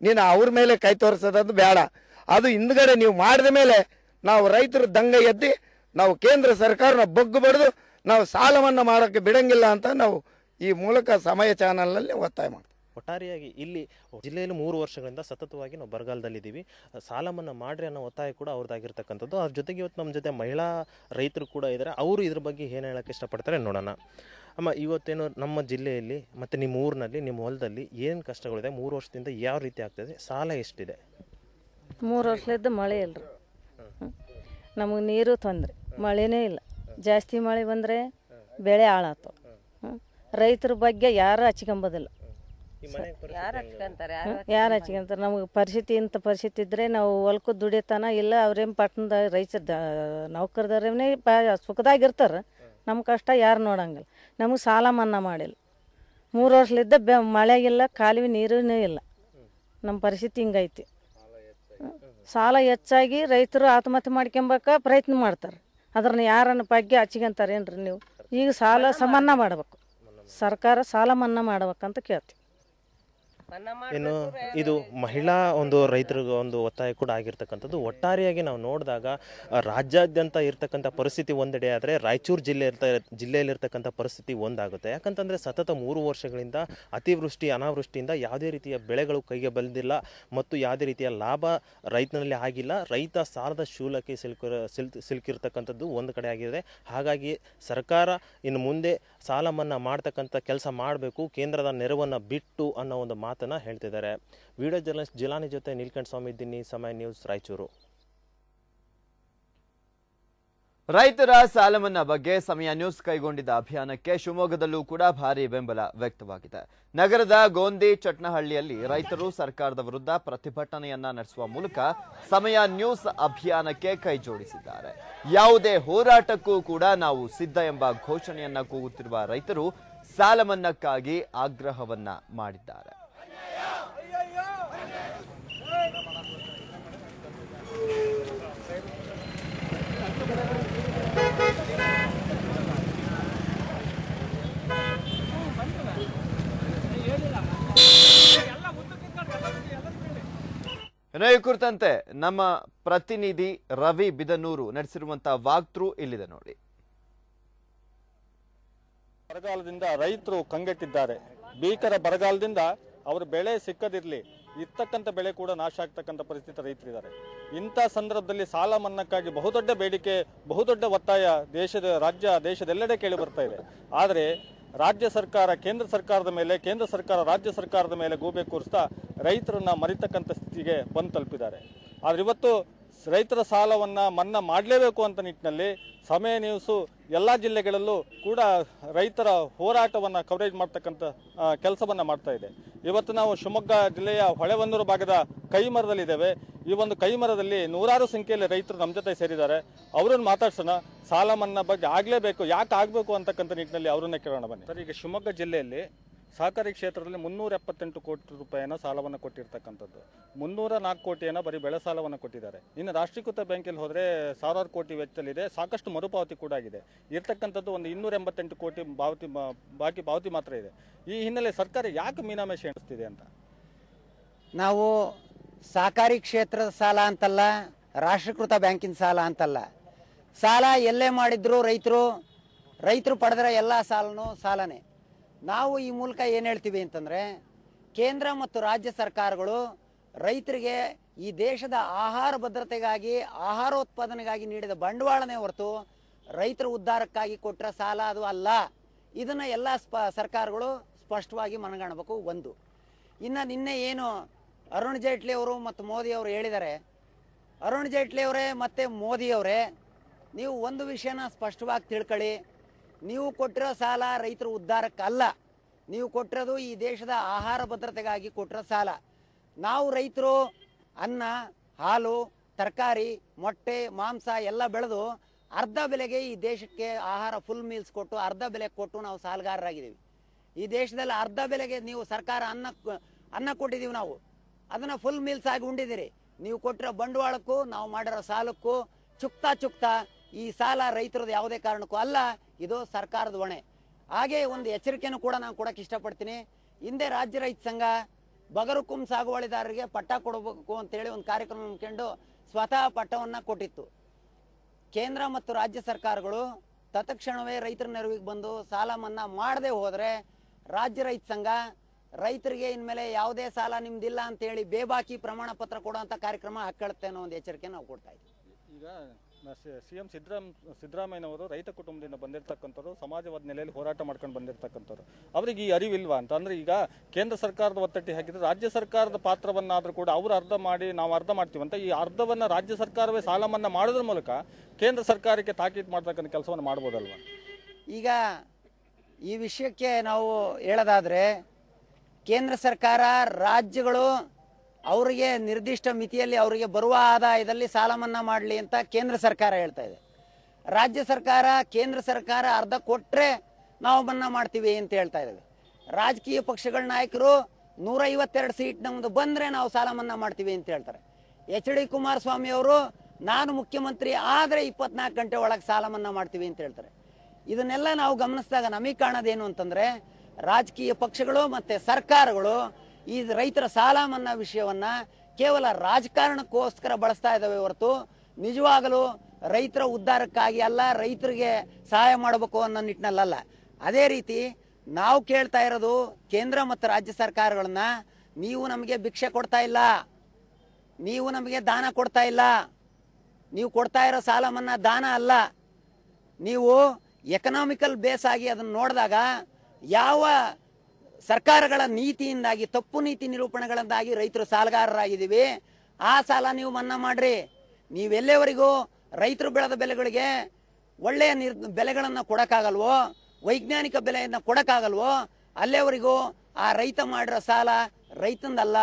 ನೀನು ಅವ್ರ ಮೇಲೆ ಕೈ ತೋರಿಸೋದು ಬೇಡ. ಅದು ಹಿಂದ್ಗಡೆ ನೀವು ಮಾಡಿದ ಮೇಲೆ ನಾವು ರೈತರು ದಂಗ ಎದ್ದು ನಾವು ಕೇಂದ್ರ ಸರ್ಕಾರನ ಬಗ್ಗು ಬಡಿದು ನಾವು ಸಾಲವನ್ನು ಮಾಡೋಕ್ಕೆ ಬಿಡಂಗಿಲ್ಲ ಅಂತ ನಾವು ಈ ಮೂಲಕ ಸಮಯ ಚಾನಲ್ನಲ್ಲಿ ಒತ್ತಾಯ ಮಾಡ್ತೀವಿ. ಒಟ್ಟಾರೆಯಾಗಿ ಇಲ್ಲಿ ಜಿಲ್ಲೆಯಲ್ಲಿ 3 ವರ್ಷಗಳಿಂದ ಸತತವಾಗಿ ನಾವು ಬರಗಾಲದಲ್ಲಿದ್ದೀವಿ. ಸಾಲ ಮನ್ನಾ ಮಾಡ್ರಿ ಅನ್ನೋ ಒತ್ತಾಯ ಕೂಡ ಅವ್ರದ್ದಾಗಿರ್ತಕ್ಕಂಥದ್ದು. ಅದ್ರ ಜೊತೆಗೆ ಇವತ್ತು ನಮ್ಮ ಜೊತೆ ಮಹಿಳಾ ರೈತರು ಕೂಡ ಇದ್ದಾರೆ. ಅವರು ಇದ್ರ ಬಗ್ಗೆ ಏನು ಹೇಳೋಕ್ಕೆ ಇಷ್ಟಪಡ್ತಾರೆ ನೋಡೋಣ. ಅಮ್ಮ, ಇವತ್ತೇನು ನಮ್ಮ ಜಿಲ್ಲೆಯಲ್ಲಿ ಮತ್ತು ನಿಮ್ಮ ಊರಿನಲ್ಲಿ, ನಿಮ್ಮ ಹೊಲದಲ್ಲಿ ಏನು ಕಷ್ಟಗಳಿದೆ? 3 ವರ್ಷದಿಂದ ಯಾವ ರೀತಿ ಆಗ್ತದೆ? ಸಾಲ ಎಷ್ಟಿದೆ? 3 ವರ್ಷಲಿದ್ದ ಮಳೆ ಇಲ್ಲರಿ. ನಮಗೆ ನೀರು ತೊಂದರೆ, ಮಳೆನೇ ಇಲ್ಲ. ಜಾಸ್ತಿ ಮಳೆ ಬಂದರೆ ಬೆಳೆ ಹಾಳಾತು. ರೈತರ ಬಗ್ಗೆ ಯಾರು ಹಚ್ಕೊಂಬೋದಿಲ್ಲ. ಯಾರು ಹಚ್ಕೊಂತಾರೆ? ನಮಗೆ ಪರಿಸ್ಥಿತಿ ಇಂಥ ಪರಿಸ್ಥಿತಿ ಇದ್ದರೆ ನಾವು ಹೊಲ್ಕು ದುಡಿತಾನ ಇಲ್ಲ. ಅವ್ರೇನು ಪಟ್ಟಣದ ರೈತರ ನೌಕರದವ್ರೇನೇ ಸುಖದಾಗಿರ್ತಾರೆ. ನಮ್ಮ ಕಷ್ಟ ಯಾರು ನೋಡಂಗಿಲ್ಲ. ನಮಗೆ ಸಾಲ ಮನ್ನಾ ಮಾಡಿಲ್ಲ. 3 ವರ್ಷಲಿದ್ದ ಮಳೆಗಿಲ್ಲ, ಕಾಲುವೆ ನೀರೂ ಇಲ್ಲ. ನಮ್ಮ ಪರಿಸ್ಥಿತಿ ಹಿಂಗೈತಿ. ಸಾಲ ಹೆಚ್ಚಾಗಿ ರೈತರು ಆತ್ಮಹತ್ಯೆ ಮಾಡ್ಕೊಂಬಕ ಪ್ರಯತ್ನ ಮಾಡ್ತಾರೆ. ಅದ್ರನ್ನ ಯಾರನ್ನ ಬಗ್ಗೆ ಹಚ್ಕೊಂತಾರೇನ್ರಿ ನೀವು? ಈಗ ಸಾಲ ಮನ್ನಾ ಮಾಡಬೇಕು, ಸರ್ಕಾರ ಸಾಲ ಮನ್ನಾ ಮಾಡ್ಬೇಕಂತ ಕೇಳ್ತೀವಿ. ಇನ್ನು ಇದು ಮಹಿಳಾ ಒಂದು ರೈತರಿಗೆ ಒಂದು ಒತ್ತಾಯ ಕೂಡ ಆಗಿರ್ತಕ್ಕಂಥದ್ದು. ಒಟ್ಟಾರೆಯಾಗಿ ನಾವು ನೋಡಿದಾಗ ರಾಜ್ಯಾದ್ಯಂತ ಇರ್ತಕ್ಕಂಥ ಪರಿಸ್ಥಿತಿ ಒಂದೆಡೆ ಆದರೆ ರಾಯಚೂರು ಜಿಲ್ಲೆಯಲ್ಲಿರ್ತಕ್ಕಂಥ ಪರಿಸ್ಥಿತಿ ಒಂದಾಗುತ್ತೆ. ಯಾಕಂತಂದರೆ ಸತತ 3 ವರ್ಷಗಳಿಂದ ಅತಿವೃಷ್ಟಿ ಅನಾವೃಷ್ಟಿಯಿಂದ ಯಾವುದೇ ರೀತಿಯ ಬೆಳೆಗಳು ಕೈಗೆ ಬಂದಿಲ್ಲ ಮತ್ತು ಯಾವುದೇ ರೀತಿಯ ಲಾಭ ರೈತನಲ್ಲಿ ಆಗಿಲ್ಲ. ರೈತ ಸಾಲದ ಶೂಲಕ್ಕೆ ಸಿಲುಕಿರ್ತಕ್ಕಂಥದ್ದು ಒಂದು ಕಡೆ ಆಗಿದೆ. ಹಾಗಾಗಿ ಸರ್ಕಾರ ಇನ್ನು ಮುಂದೆ ಸಾಲ ಮನ್ನಾ ಮಾಡ್ತಕ್ಕಂಥ ಕೆಲಸ ಮಾಡಬೇಕು, ಕೇಂದ್ರದ ನೆರವನ್ನು ಬಿಟ್ಟು ಅನ್ನೋ ಒಂದು ಮಾತು ಮಾತನ್ನ ಹೇಳ್ತಿದ್ದಾರೆ. ವಿಡಿಯೋ ಜರ್ನಲಿಸ್ಟ್ ಜಿಲಾನಿ ಜೊತೆ ನೀಲ್ಕಂಠ ಸ್ವಾಮಿ ದಿನ್ನಿ, ಸಮಯ ನ್ಯೂಸ್, ರಾಯಚೂರು. ರೈತರ ಸಾಲ ಮನ್ನಾ ಬಗ್ಗೆ ಸಮಯ ನ್ಯೂಸ್ ಕೈಗೊಂಡಿದ್ದ ಅಭಿಯಾನಕ್ಕೆ ಶಿವಮೊಗ್ಗದಲ್ಲೂ ಕೂಡ ಭಾರಿ ಬೆಂಬಲ ವ್ಯಕ್ತವಾಗಿದೆ. ನಗರದ ಗೋಂದಿ ಚಟ್ನಹಳ್ಳಿಯಲ್ಲಿ ರೈತರು ಸರ್ಕಾರದ ವಿರುದ್ಧ ಪ್ರತಿಭಟನೆಯನ್ನ ನಡೆಸುವ ಮೂಲಕ ಸಮಯ ನ್ಯೂಸ್ ಅಭಿಯಾನಕ್ಕೆ ಕೈ ಜೋಡಿಸಿದ್ದಾರೆ. ಯಾವುದೇ ಹೋರಾಟಕ್ಕೂ ಕೂಡ ನಾವು ಸಿದ್ಧ ಎಂಬ ಘೋಷಣೆಯನ್ನ ಕೂಗುತ್ತಿರುವ ರೈತರು ಸಾಲ ಮನ್ನಾಕ್ಕಾಗಿ ಆಗ್ರಹವನ್ನ ಮಾಡಿದ್ದಾರೆ. ಈ ಕುರಿತಂತೆ ನಮ್ಮ ಪ್ರತಿನಿಧಿ ರವಿ ಬಿದನೂರು ನಡೆಸಿರುವಂತಹ ವಾಕ್ಥ್ರೂ ಇಲ್ಲಿದೆ ನೋಡಿ. ಬರಗಾಲದಿಂದ ರೈತರು ಕಂಗೆಟ್ಟಿದ್ದಾರೆ. ಭೀಕರ ಬರಗಾಲದಿಂದ ಅವರ ಬೆಳೆ ಸಿಕ್ಕದಿರಲಿ, ಇರ್ತಕ್ಕಂಥ ಬೆಳೆ ಕೂಡ ನಾಶ ಆಗ್ತಕ್ಕಂಥ ಪರಿಸ್ಥಿತಿ ರೈತರಿದ್ದಾರೆ. ಇಂಥ ಸಂದರ್ಭದಲ್ಲಿ ಸಾಲ ಮನ್ನಾಕ್ಕಾಗಿ ಬಹುದೊಡ್ಡ ಬೇಡಿಕೆ, ಬಹುದೊಡ್ಡ ಒತ್ತಾಯ ದೇಶದೆಲ್ಲೆಡೆ ಕೇಳಿ ಬರ್ತಾ ಇದೆ. ಆದರೆ ರಾಜ್ಯ ಸರ್ಕಾರ ಕೇಂದ್ರ ಸರ್ಕಾರದ ಮೇಲೆ, ಕೇಂದ್ರ ಸರ್ಕಾರ ರಾಜ್ಯ ಸರ್ಕಾರದ ಮೇಲೆ ಗೂಬೆ ಕೂರಿಸ್ತಾ ರೈತರನ್ನ ಮರಿತಕ್ಕಂಥ ಸ್ಥಿತಿಗೆ ಬಂದು ತಲುಪಿದ್ದಾರೆ. ಆದ್ರೆ ಇವತ್ತು ರೈತರ ಸಾಲವನ್ನ ಮನ್ನಾ ಮಾಡಲೇಬೇಕು ಅಂತ ನಿಟ್ಟಿನಲ್ಲಿ ಸಮಯ ನ್ಯೂಸು ಎಲ್ಲ ಜಿಲ್ಲೆಗಳಲ್ಲೂ ಕೂಡ ರೈತರ ಹೋರಾಟವನ್ನ ಕವರೇಜ್ ಮಾಡ್ತಕ್ಕಂಥ ಕೆಲಸವನ್ನ ಮಾಡ್ತಾ ಇದೆ. ಇವತ್ತು ನಾವು ಶಿವಮೊಗ್ಗ ಜಿಲ್ಲೆಯ ಹೊಳೆಬಂದೂರು ಭಾಗದ ಕೈಮರದಲ್ಲಿದ್ದೇವೆ. ಈ ಒಂದು ಕೈಮರದಲ್ಲಿ ನೂರಾರು ಸಂಖ್ಯೆಯಲ್ಲಿ ರೈತರು ನಮ್ಮ ಜೊತೆ ಸೇರಿದ್ದಾರೆ. ಅವರನ್ನು ಮಾತಾಡ್ಸೋಣ. ಸಾಲ ಮನ್ನಾ ಬಗ್ಗೆ ಆಗಲೇಬೇಕು, ಯಾಕೆ ಆಗಬೇಕು ಅಂತಕ್ಕಂಥ ನಿಟ್ಟಿನಲ್ಲಿ ಅವರನ್ನೇ ಕೇಳೋಣ ಬನ್ನಿ. ಸರ್, ಈಗ ಶಿವಮೊಗ್ಗ ಜಿಲ್ಲೆಯಲ್ಲಿ ಸಹಕಾರಿ ಕ್ಷೇತ್ರದಲ್ಲಿ 378 ಕೋಟಿ ರೂಪಾಯಿನ ಸಾಲವನ್ನು ಕೊಟ್ಟಿರ್ತಕ್ಕಂಥದ್ದು. 304 ಕೋಟಿಯನ್ನು ಬರೀ ಬೆಳೆ ಸಾಲವನ್ನು ಕೊಟ್ಟಿದ್ದಾರೆ. ಇನ್ನು ರಾಷ್ಟ್ರೀಕೃತ ಬ್ಯಾಂಕಲ್ಲಿ ಹೋದರೆ ಸಾವಿರಾರು ಕೋಟಿ ವೆಚ್ಚದಲ್ಲಿದೆ. ಸಾಕಷ್ಟು ಮರುಪಾವತಿ ಕೂಡ ಆಗಿದೆ. ಇರ್ತಕ್ಕಂಥದ್ದು ಒಂದು 288 ಕೋಟಿ ಬಾಕಿ ಪಾವತಿ ಮಾತ್ರ ಇದೆ. ಈ ಹಿನ್ನೆಲೆ ಸರ್ಕಾರ ಯಾಕೆ ಮೀನಾಮೇಷ ಎಣಿಸ್ತಿದೆ ಅಂತ? ನಾವು ಸಹಕಾರಿ ಕ್ಷೇತ್ರದ ಸಾಲ ಅಂತಲ್ಲ, ರಾಷ್ಟ್ರೀಕೃತ ಬ್ಯಾಂಕಿನ ಸಾಲ ಅಂತಲ್ಲ. ಸಾಲ ಎಲ್ಲೇ ಮಾಡಿದ್ರು ರೈತರು ಪಡೆದ್ರೆ ಎಲ್ಲ ಸಾಲನೂ ಸಾಲನೇ. ನಾವು ಈ ಮೂಲಕ ಏನು ಹೇಳ್ತೀವಿ ಅಂತಂದರೆ, ಕೇಂದ್ರ ಮತ್ತು ರಾಜ್ಯ ಸರ್ಕಾರಗಳು ರೈತರಿಗೆ ಈ ದೇಶದ ಆಹಾರ ಭದ್ರತೆಗಾಗಿ, ಆಹಾರೋತ್ಪಾದನೆಗಾಗಿ ನೀಡಿದ ಬಂಡವಾಳನೇ ಹೊರತು ರೈತರ ಉದ್ಧಾರಕ್ಕಾಗಿ ಕೊಟ್ಟರೆ ಸಾಲ ಅದು ಅಲ್ಲ. ಇದನ್ನು ಎಲ್ಲ ಸರ್ಕಾರಗಳು ಸ್ಪಷ್ಟವಾಗಿ ಮನಗಾಣಬೇಕು. ಒಂದು, ಇನ್ನು ನಿನ್ನೆ ಏನು ಅರುಣ್ ಜೇಟ್ಲಿ ಅವರು ಮತ್ತು ಮೋದಿ ಅವರು ಹೇಳಿದ್ದಾರೆ, ಅರುಣ್ ಜೇಟ್ಲಿ ಅವರೇ ಮತ್ತು ಮೋದಿಯವರೇ, ನೀವು ಒಂದು ವಿಷಯನ ಸ್ಪಷ್ಟವಾಗಿ ತಿಳ್ಕೊಳ್ಳಿ. ನೀವು ಕೊಟ್ಟಿರೋ ಸಾಲ ರೈತರ ಉದ್ಧಾರಕ್ಕಲ್ಲ, ನೀವು ಕೊಟ್ಟಿರೋದು ಈ ದೇಶದ ಆಹಾರ ಭದ್ರತೆಗಾಗಿ ಕೊಟ್ಟಿರೋ ಸಾಲ. ನಾವು ರೈತರು ಅನ್ನ, ಹಾಲು, ತರಕಾರಿ, ಮೊಟ್ಟೆ, ಮಾಂಸ ಎಲ್ಲ ಬೆಳೆದು ಅರ್ಧ ಬೆಲೆಗೆ ಈ ದೇಶಕ್ಕೆ ಆಹಾರ ಫುಲ್ ಮೀಲ್ಸ್ ಕೊಟ್ಟು ಅರ್ಧ ಬೆಲೆ ಕೊಟ್ಟು ನಾವು ಸಾಲಗಾರರಾಗಿದ್ದೀವಿ. ಈ ದೇಶದಲ್ಲಿ ಅರ್ಧ ಬೆಲೆಗೆ ನೀವು ಸರ್ಕಾರ ಅನ್ನ ಕೊಟ್ಟಿದ್ದೀವಿ. ನಾವು ಅದನ್ನು ಫುಲ್ ಮೀಲ್ಸ್ ಆಗಿ ಉಂಡಿದ್ದೀರಿ. ನೀವು ಕೊಟ್ಟಿರೋ ಬಂಡವಾಳಕ್ಕೂ ನಾವು ಮಾಡಿರೋ ಸಾಲಕ್ಕೂ ಚುಕ್ತಾ ಈ ಸಾಲ ರೈತರದ್ದು ಯಾವುದೇ ಕಾರಣಕ್ಕೂ ಅಲ್ಲ, ಇದು ಸರ್ಕಾರದ ಹೊಣೆ. ಹಾಗೆ ಒಂದು ಎಚ್ಚರಿಕೆಯನ್ನು ಕೂಡ ನಾನು ಕೊಡೋಕೆ ಇಷ್ಟಪಡ್ತೀನಿ. ಹಿಂದೆ ರಾಜ್ಯ ರೈತ ಸಂಘ ಬಗರುಕುಂ ಸಾಗುವಳಿದಾರರಿಗೆ ಪಟ್ಟ ಕೊಡಬೇಕು ಅಂತೇಳಿ ಒಂದು ಕಾರ್ಯಕ್ರಮ ಹಮ್ಮಿಕೊಂಡು ಸ್ವತಃ ಪಟ್ಟವನ್ನು ಕೊಟ್ಟಿತ್ತು. ಕೇಂದ್ರ ಮತ್ತು ರಾಜ್ಯ ಸರ್ಕಾರಗಳು ತತ್ಕ್ಷಣವೇ ರೈತರ ನೆರವಿಗೆ ಬಂದು ಸಾಲ ಮನ್ನಾ ಮಾಡದೆ ಹೋದರೆ ರಾಜ್ಯ ರೈತ ಸಂಘ ರೈತರಿಗೆ ಇನ್ಮೇಲೆ ಯಾವುದೇ ಸಾಲ ನಿಮ್ದಿಲ್ಲ ಅಂತೇಳಿ ಬೇಬಾಕಿ ಪ್ರಮಾಣ ಪತ್ರ ಕೊಡುವಂಥ ಕಾರ್ಯಕ್ರಮ ಹಾಕೊಳ್ಳುತ್ತೆ ಅನ್ನೋ ಒಂದು ಎಚ್ಚರಿಕೆ ನಾವು ಕೊಡ್ತಾ ಇದ್ದೀವಿ. ಈಗ ಸಿಎಂ ಸಿದ್ದರಾಮಯ್ಯನವರು ರೈತ ಕುಟುಂಬದಿಂದ ಬಂದಿರತಕ್ಕಂಥವ್ರು, ಸಮಾಜವಾದ ನೆಲೆಯಲ್ಲಿ ಹೋರಾಟ ಮಾಡ್ಕೊಂಡು ಬಂದಿರತಕ್ಕಂಥವ್ರು. ಅವರಿಗೆ ಈ ಅರಿವಿಲ್ವಾ ಅಂತ? ಅಂದ್ರೆ ಈಗ ಕೇಂದ್ರ ಸರ್ಕಾರದ ಒತ್ತಟ್ಟಿ ಹಾಕಿದ್ರೆ ರಾಜ್ಯ ಸರ್ಕಾರದ ಪಾತ್ರವನ್ನಾದ್ರೂ ಕೂಡ ಅವರು ಅರ್ಧ ಮಾಡಿ ನಾವು ಅರ್ಧ ಮಾಡ್ತೀವಂತ ಈ ಅರ್ಧವನ್ನ ರಾಜ್ಯ ಸರ್ಕಾರವೇ ಸಾಲ ಮನ್ನಾ ಮಾಡೋದ್ರ ಮೂಲಕ ಕೇಂದ್ರ ಸರ್ಕಾರಕ್ಕೆ ತಾಕೀತು ಮಾಡ್ತಕ್ಕಂಥ ಕೆಲಸವನ್ನು ಮಾಡ್ಬೋದಲ್ವಾ? ಈಗ ಈ ವಿಷಯಕ್ಕೆ ನಾವು ಹೇಳೋದಾದ್ರೆ, ಕೇಂದ್ರ ಸರ್ಕಾರ ರಾಜ್ಯಗಳು ಅವರಿಗೆ ನಿರ್ದಿಷ್ಟ ಮಿತಿಯಲ್ಲಿ ಅವರಿಗೆ ಬರುವ ಆದಾಯದಲ್ಲಿ ಸಾಲ ಮನ್ನಾ ಮಾಡಲಿ ಅಂತ ಕೇಂದ್ರ ಸರ್ಕಾರ ಹೇಳ್ತಾ ಇದೆ. ರಾಜ್ಯ ಸರ್ಕಾರ ಕೇಂದ್ರ ಸರ್ಕಾರ ಅರ್ಧ ಕೊಟ್ಟರೆ ನಾವು ಮನ್ನಾ ಮಾಡ್ತೀವಿ ಅಂತ ಹೇಳ್ತಾ ಇದ್ದೇವೆ. ರಾಜಕೀಯ ಪಕ್ಷಗಳ ನಾಯಕರು 152 ಸೀಟ್ ನಮ್ದು ಬಂದರೆ ನಾವು ಸಾಲ ಮನ್ನಾ ಮಾಡ್ತೀವಿ ಅಂತ ಹೇಳ್ತಾರೆ. HD ಕುಮಾರಸ್ವಾಮಿ ಅವರು ನಾನು ಮುಖ್ಯಮಂತ್ರಿ ಆದರೆ 24 ಗಂಟೆ ಒಳಗೆ ಸಾಲ ಮನ್ನಾ ಮಾಡ್ತೀವಿ ಅಂತ ಹೇಳ್ತಾರೆ. ಇದನ್ನೆಲ್ಲ ನಾವು ಗಮನಿಸಿದಾಗ ನಮಗೆ ಕಾಣೋದೇನು ಅಂತಂದರೆ, ರಾಜಕೀಯ ಪಕ್ಷಗಳು ಮತ್ತು ಸರ್ಕಾರಗಳು ಈ ರೈತರ ಸಾಲ ಮನ್ನಾ ವಿಷಯವನ್ನ ಕೇವಲ ರಾಜಕಾರಣಕ್ಕೋಸ್ಕರ ಬಳಸ್ತಾ ಇದ್ದಾವೆ ಹೊರತು ನಿಜವಾಗಲೂ ರೈತರ ಉದ್ಧಾರಕ್ಕಾಗಿ ಅಲ್ಲ, ರೈತರಿಗೆ ಸಹಾಯ ಮಾಡಬೇಕು ಅನ್ನೋ ನಿಟ್ಟಿನಲ್ಲ. ಅದೇ ರೀತಿ ನಾವು ಕೇಳ್ತಾ ಇರೋದು ಕೇಂದ್ರ ಮತ್ತು ರಾಜ್ಯ ಸರ್ಕಾರಗಳನ್ನ, ನೀವು ನಮಗೆ ಭಿಕ್ಷೆ ಕೊಡ್ತಾ ಇಲ್ಲ, ನೀವು ನಮಗೆ ದಾನ ಕೊಡ್ತಾ ಇಲ್ಲ, ನೀವು ಕೊಡ್ತಾ ಇರೋ ಸಾಲ ಮನ್ನಾ ದಾನ ಅಲ್ಲ. ನೀವು ಎಕನಾಮಿಕಲ್ ಬೇಸ್ ಆಗಿ ಅದನ್ನು ನೋಡಿದಾಗ ಯಾವ ಸರ್ಕಾರಗಳ ನೀತಿಯಿಂದಾಗಿ, ತಪ್ಪು ನೀತಿ ನಿರೂಪಣೆಗಳಿಂದಾಗಿ ರೈತರು ಸಾಲಗಾರರಾಗಿದ್ದೀವಿ. ಆ ಸಾಲ ನೀವು ಮನ್ನಾ ಮಾಡ್ರಿ. ನೀವೆಲ್ಲೇವರೆಗೂ ರೈತರು ಬೆಳೆದ ಬೆಲೆಗಳಿಗೆ ಒಳ್ಳೆಯ ಬೆಲೆಗಳನ್ನು ಕೊಡಕ್ಕಾಗಲ್ವೋ, ವೈಜ್ಞಾನಿಕ ಬೆಲೆಯನ್ನು ಕೊಡಕ್ಕಾಗಲ್ವೋ, ಅಲ್ಲೇವರೆಗೂ ಆ ರೈತ ಮಾಡಿರೋ ಸಾಲ ರೈತಂದಲ್ಲ,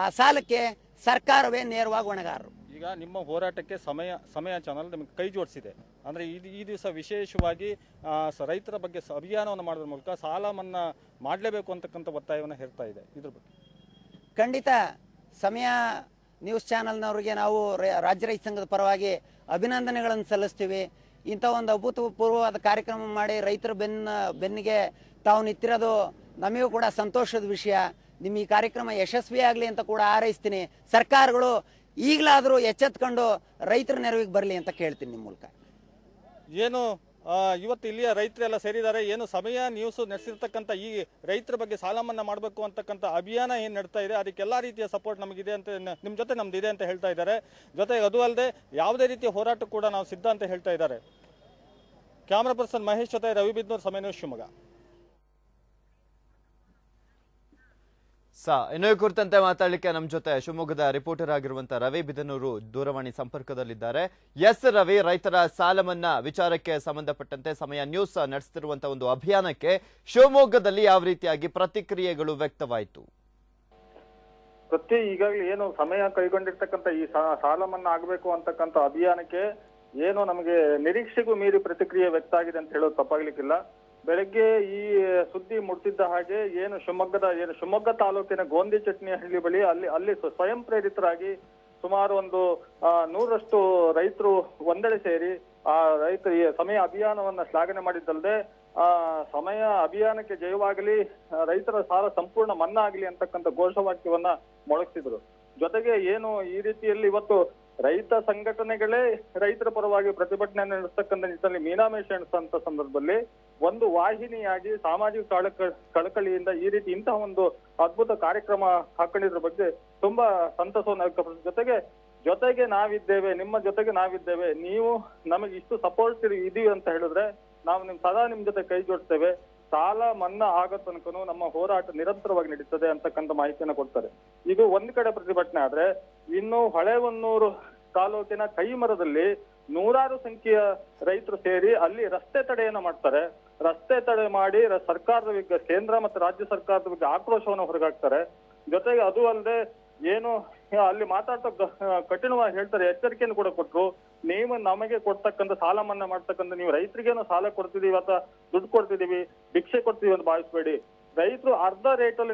ಆ ಸಾಲಕ್ಕೆ ಸರ್ಕಾರವೇ ನೇರವಾಗಿ ಹೊಣೆಗಾರರು. ಈಗ ನಿಮ್ಮ ಹೋರಾಟಕ್ಕೆ ಸಮಯ ಚಾನಲ್ ನಿಮಗೆ ಕೈ ಜೋಡಿಸಿದೆ. ಅಂದರೆ ಈ ದಿವಸ ವಿಶೇಷವಾಗಿ ರೈತರ ಬಗ್ಗೆ ಅಭಿಯಾನವನ್ನು ಮಾಡೋದ್ರ ಮೂಲಕ ಸಾಲ ಮನ್ನಾ ಮಾಡಲೇಬೇಕು ಅಂತಕ್ಕಂಥ ಒತ್ತಾಯವನ್ನು ಹೇರ್ತಾ ಇದೆ. ಇದ್ರ ಬಗ್ಗೆ ಖಂಡಿತ ಸಮಯ ನ್ಯೂಸ್ ಚಾನಲ್ನವರಿಗೆ ನಾವು ರಾಜ್ಯ ರೈತ ಸಂಘದ ಪರವಾಗಿ ಅಭಿನಂದನೆಗಳನ್ನು ಸಲ್ಲಿಸ್ತೀವಿ. ಇಂಥ ಒಂದು ಅಭೂತಪೂರ್ವವಾದ ಕಾರ್ಯಕ್ರಮ ಮಾಡಿ ರೈತರ ಬೆನ್ನಿಗೆ ತಾವು ನಿಂತಿರೋದು ನಮಗೂ ಕೂಡ ಸಂತೋಷದ ವಿಷಯ. ನಿಮ್ಮ ಈ ಕಾರ್ಯಕ್ರಮ ಯಶಸ್ವಿಯಾಗಲಿ ಅಂತ ಕೂಡ ಹಾರೈಸ್ತೀನಿ. ಸರ್ಕಾರಗಳು ಈಗಲಾದರೂ ಎಚ್ಚೆತ್ಕೊಂಡು ರೈತರ ನೆರವಿಗೆ ಬರಲಿ ಅಂತ ಕೇಳ್ತೀನಿ ನಿಮ್ಮ ಮೂಲಕ. ಏನು ಇವತ್ತು ಇಲ್ಲಿಯ ರೈತರೆಲ್ಲ ಸೇರಿದ್ದಾರೆ. ಏನು ಸಮಯ ನ್ಯೂಸ್ ನಡೆಸಿರ್ತಕ್ಕಂಥ ಈ ರೈತರ ಬಗ್ಗೆ ಸಾಲ ಮನ್ನಾ ಮಾಡಬೇಕು ಅಂತಕ್ಕಂಥ ಅಭಿಯಾನ ಏನು ನಡ್ತಾ ಇದೆ, ಅದಕ್ಕೆಲ್ಲ ರೀತಿಯ ಸಪೋರ್ಟ್ ನಮಗಿದೆ ಅಂತ, ನಿಮ್ಮ ಜೊತೆ ನಮ್ದಿದೆ ಅಂತ ಹೇಳ್ತಾ ಇದ್ದಾರೆ. ಜೊತೆಗೆ ಅದು ಅಲ್ಲದೆ ಯಾವುದೇ ರೀತಿಯ ಹೋರಾಟ ಕೂಡ ನಾವು ಸಿದ್ಧ ಅಂತ ಹೇಳ್ತಾ ಇದ್ದಾರೆ. ಕ್ಯಾಮರಾ ಪರ್ಸನ್ ಮಹೇಶ್ ಜೊತೆ ರವಿ ಬಿದ್ನೂರ್, ಸಮಯ ನ್ಯೂಸ್, ಶಿವಮೊಗ್ಗ. ಇನ್ನು ಕುರಿತಂತೆ ಮಾತಾಡಲಿಕ್ಕೆ ನಮ್ಮ ಜೊತೆ ಶಿವಮೊಗ್ಗದ ರಿಪೋರ್ಟರ್ ಆಗಿರುವಂತಹ ರವಿ ಬಿದನೂರು ದೂರವಾಣಿ ಸಂಪರ್ಕದಲ್ಲಿದ್ದಾರೆ. ಎಸ್ ರವಿ, ರೈತರ ಸಾಲ ಮನ್ನಾ ವಿಚಾರಕ್ಕೆ ಸಂಬಂಧಪಟ್ಟಂತೆ ಸಮಯ ನ್ಯೂಸ್ ನಡೆಸುತ್ತಿರುವಂತಹ ಒಂದು ಅಭಿಯಾನಕ್ಕೆ ಶಿವಮೊಗ್ಗದಲ್ಲಿ ಯಾವ ರೀತಿಯಾಗಿ ಪ್ರತಿಕ್ರಿಯೆಗಳು ವ್ಯಕ್ತವಾಯಿತು? ಈಗಾಗಲೇ ಏನು ಸಮಯ ಕೈಗೊಂಡಿರ್ತಕ್ಕಂಥ ಈ ಸಾಲ ಮನ್ನಾ ಆಗಬೇಕು ಅಂತಕ್ಕಂಥ ಅಭಿಯಾನಕ್ಕೆ ಏನು ನಮಗೆ ನಿರೀಕ್ಷೆಗೂ ಮೀರಿ ಪ್ರತಿಕ್ರಿಯೆ ವ್ಯಕ್ತ ಆಗಿದೆ ಅಂತ ಹೇಳೋದು ತಪ್ಪಾಗ್ಲಿಕ್ಕಿಲ್ಲ. ಬೆಳಗ್ಗೆ ಈ ಸುದ್ದಿ ಮುಟ್ತಿದ್ದ ಹಾಗೆ ಏನು ಶಿವಮೊಗ್ಗ ತಾಲೂಕಿನ ಗೋಂದಿ ಚಟ್ನಿಹಳ್ಳಿ ಬಳಿ ಅಲ್ಲಿ ಸ್ವಯಂ ಪ್ರೇರಿತರಾಗಿ ಸುಮಾರು ಒಂದು 100ರಷ್ಟು ರೈತರು ಒಂದೆಡೆ ಸೇರಿ ಆ ರೈತರ ಈ ಸಮಯ ಅಭಿಯಾನವನ್ನ ಶ್ಲಾಘನೆ ಮಾಡಿದ್ದಲ್ಲದೆ ಸಮಯ ಅಭಿಯಾನಕ್ಕೆ ಜಯವಾಗಲಿ, ರೈತರ ಸಾಲ ಸಂಪೂರ್ಣ ಮನ್ನಾ ಆಗಲಿ ಅಂತಕ್ಕಂಥ ಘೋಷವಾಕ್ಯವನ್ನ ಮೊಳಗಿಸಿದ್ರು. ಜೊತೆಗೆ ಏನು ಈ ರೀತಿಯಲ್ಲಿ ಇವತ್ತು ರೈತ ಸಂಘಟನೆಗಳೇ ರೈತರ ಪರವಾಗಿ ಪ್ರತಿಭಟನೆ ನಡೆಸ್ತಕ್ಕಂಥ ನಿಟ್ಟಿನಲ್ಲಿ ಮೀನಾಮೇಷ ಎಣಿಸಂತ ಸಂದರ್ಭದಲ್ಲಿ ಒಂದು ವಾಹಿನಿಯಾಗಿ ಸಾಮಾಜಿಕ ಕಳಕಳಿಯಿಂದ ಈ ರೀತಿ ಇಂತಹ ಒಂದು ಅದ್ಭುತ ಕಾರ್ಯಕ್ರಮ ಹಾಕೊಂಡಿದ್ರ ಬಗ್ಗೆ ತುಂಬಾ ಸಂತಸವನ್ನು ವ್ಯಕ್ತಪಡಿಸಿದ ಜೊತೆಗೆ ನಾವಿದ್ದೇವೆ, ನಿಮ್ಮ ಜೊತೆಗೆ ನಾವಿದ್ದೇವೆ, ನೀವು ನಮಗೆ ಇಷ್ಟು ಸಪೋರ್ಟ್ ಇದೀವಿ ಅಂತ ಹೇಳಿದ್ರೆ ನಾವು ಸದಾ ನಿಮ್ ಜೊತೆ ಕೈ ಜೋಡಿಸ್ತೇವೆ, ಸಾಲ ಮನ್ನಾ ಆಗೋ ತನಕನೂ ನಮ್ಮ ಹೋರಾಟ ನಿರಂತರವಾಗಿ ನಡೀತದೆ ಅಂತಕ್ಕಂಥ ಮಾಹಿತಿಯನ್ನು ಕೊಡ್ತಾರೆ. ಇದು ಒಂದ್ ಕಡೆ ಪ್ರತಿಭಟನೆ ಆದ್ರೆ, ಇನ್ನು ಹೊಳೆಹೊನ್ನೂರು ತಾಲೂಕಿನ ಕೈಮರದಲ್ಲಿ 100 ಸಂಖ್ಯೆಯ ರೈತರು ಸೇರಿ ಅಲ್ಲಿ ರಸ್ತೆ ತಡೆಯನ್ನ ಮಾಡ್ತಾರೆ. ರಸ್ತೆ ತಡೆ ಮಾಡಿ ಸರ್ಕಾರದ ವಿರುದ್ಧ, ಕೇಂದ್ರ ಮತ್ತು ರಾಜ್ಯ ಸರ್ಕಾರದ ವಿರುದ್ಧ ಆಕ್ರೋಶವನ್ನು ಹೊರಗಾಕ್ತಾರೆ. ಜೊತೆಗೆ ಅದು ಅಲ್ಲದೆ ಏನು ಅಲ್ಲಿ ಮಾತಾಡ್ತಾ ಕಠಿಣವಾಗಿ ಹೇಳ್ತಾರೆ, ಎಚ್ಚರಿಕೆಯನ್ನು ಕೂಡ ಕೊಟ್ರು. ನೀವು ನಮಗೆ ಕೊಡ್ತಕ್ಕಂಥ ಸಾಲ ಮನ್ನಾ ಮಾಡ್ತಕ್ಕಂಥ ನೀವು ರೈತರಿಗೇನೋ ಸಾಲ ಕೊಡ್ತಿದೀವಿ ಅಥವಾ ದುಡ್ಡು ಕೊಡ್ತಿದೀವಿ, ಭಿಕ್ಷೆ ಕೊಡ್ತೀವಿ ಅಂತ ಭಾವಿಸ್ಬೇಡಿ. ರೈತರು ಅರ್ಧ ರೇಟಲ್ಲಿ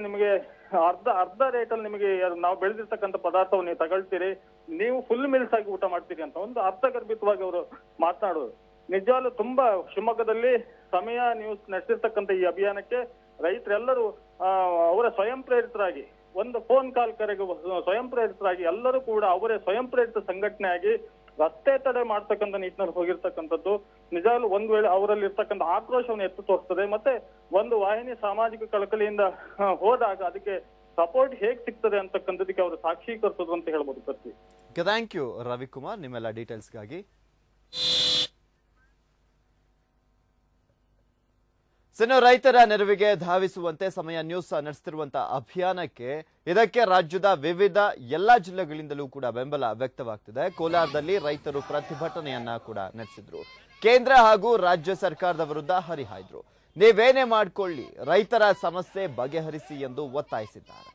ನಿಮಗೆ ನಾವು ಬೆಳೆದಿರ್ತಕ್ಕಂಥ ಪದಾರ್ಥವನ್ನು ನೀವು ತಗೊಳ್ತೀರಿ, ನೀವು ಫುಲ್ ಮಿಲ್ಸ್ ಆಗಿ ಊಟ ಮಾಡ್ತೀರಿ ಅಂತ ಒಂದು ಅರ್ಥಗರ್ಭಿತವಾಗಿ ಅವರು ಮಾತನಾಡೋದು ನಿಜವಾಗ್ಲೂ ತುಂಬಾ. ಶಿವಮೊಗ್ಗದಲ್ಲಿ ಸಮಯ ನ್ಯೂಸ್ ನಡೆಸಿರ್ತಕ್ಕಂಥ ಈ ಅಭಿಯಾನಕ್ಕೆ ರೈತರೆಲ್ಲರೂ ಅವರ ಸ್ವಯಂ ಪ್ರೇರಿತರಾಗಿ ಒಂದು ಫೋನ್ ಕಾಲ್ ಕರೆಗೆ ಸ್ವಯಂ ಪ್ರೇರಿತರಾಗಿ ಎಲ್ಲರೂ ಕೂಡ ಅವರೇ ಸ್ವಯಂ ಪ್ರೇರಿತ ಸಂಘಟನೆ ಆಗಿ ರಸ್ತೆ ತಡೆ ಮಾಡ್ತಕ್ಕಂಥ ನಿಟ್ಟಿನಲ್ಲಿ ಹೋಗಿರ್ತಕ್ಕಂಥದ್ದು ನಿಜವಾಗ್ಲೂ ಒಂದ್ ವೇಳೆ ಅವರಲ್ಲಿ ಇರ್ತಕ್ಕಂಥ ಆಕ್ರೋಶವನ್ನು ಎತ್ತು ತೋರಿಸ್ತದೆ. ಮತ್ತೆ ಒಂದು ವಾಹಿನಿ ಸಾಮಾಜಿಕ ಕಳಕಳಿಯಿಂದ ಹೋದಾಗ ಅದಕ್ಕೆ ಸಪೋರ್ಟ್ ಹೇಗ್ ಸಿಗ್ತದೆ ಅಂತಕ್ಕಂಥದಕ್ಕೆ ಅವರು ಸಾಕ್ಷೀಕರಿಸೋದು ಅಂತ ಹೇಳ್ಬೋದು. ಪ್ರತಿ ಥ್ಯಾಂಕ್ ಯು ರವಿಕುಮಾರ್ ನಿಮ್ಮೆಲ್ಲ ಡೀಟೇಲ್ಸ್ಗಾಗಿ. ರೈತರ ನೆರವಿಗೆ ಧಾವಿಸುವಂತೆ ಸಮಯ ನ್ಯೂಸ್ ನಡೆಸುತ್ತಿರುವಂತಹ ಅಭಿಯಾನಕ್ಕೆ ಇದಕ್ಕೆ ರಾಜ್ಯದ ವಿವಿಧ ಎಲ್ಲಾ ಜಿಲ್ಲೆಗಳಿಂದಲೂ ಕೂಡ ಬೆಂಬಲ ವ್ಯಕ್ತವಾಗ್ತಿದೆ. ಕೋಲಾರದಲ್ಲಿ ರೈತರು ಪ್ರತಿಭಟನೆಯನ್ನ ಕೂಡ ನಡೆಸಿದ್ರು. ಕೇಂದ್ರ ಹಾಗೂ ರಾಜ್ಯ ಸರ್ಕಾರದ ವಿರುದ್ಧ ಹರಿಹಾಯ್ದ್ರು. ನೀವೇನೇ ಮಾಡ್ಕೊಳ್ಳಿ, ರೈತರ ಸಮಸ್ಯೆ ಬಗೆಹರಿಸಿ ಎಂದು ಒತ್ತಾಯಿಸಿದ್ದಾರೆ.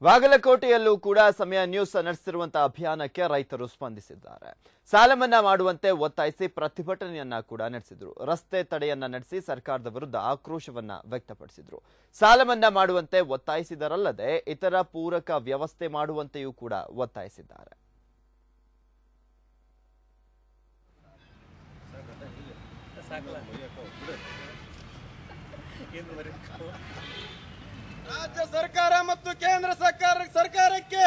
ಬಾಗಲಕೋಟೆಯಲ್ಲೂ ಕೂಡ ಸಮಯ ನ್ಯೂಸ್ ನಡೆಸಿರುವಂತಹ ಅಭಿಯಾನಕ್ಕೆ ರೈತರು ಸ್ಪಂದಿಸಿದ್ದಾರೆ. ಸಾಲ ಮನ್ನಾ ಮಾಡುವಂತೆ ಒತ್ತಾಯಿಸಿ ಪ್ರತಿಭಟನೆಯನ್ನ ಕೂಡ ನಡೆಸಿದ್ರು. ರಸ್ತೆ ತಡೆಯನ್ನ ನಡೆಸಿ ಸರ್ಕಾರದ ವಿರುದ್ಧ ಆಕ್ರೋಶವನ್ನ ವ್ಯಕ್ತಪಡಿಸಿದ್ರು. ಸಾಲ ಮನ್ನಾ ಮಾಡುವಂತೆ ಒತ್ತಾಯಿಸಿದರಲ್ಲದೆ ಇತರ ಪೂರಕ ವ್ಯವಸ್ಥೆ ಮಾಡುವಂತೆಯೂ ಕೂಡ ಒತ್ತಾಯಿಸಿದ್ದಾರೆ. ರಾಜ್ಯ ಸರ್ಕಾರ ಮತ್ತು ಕೇಂದ್ರ ಸರ್ಕಾರಕ್ಕೆ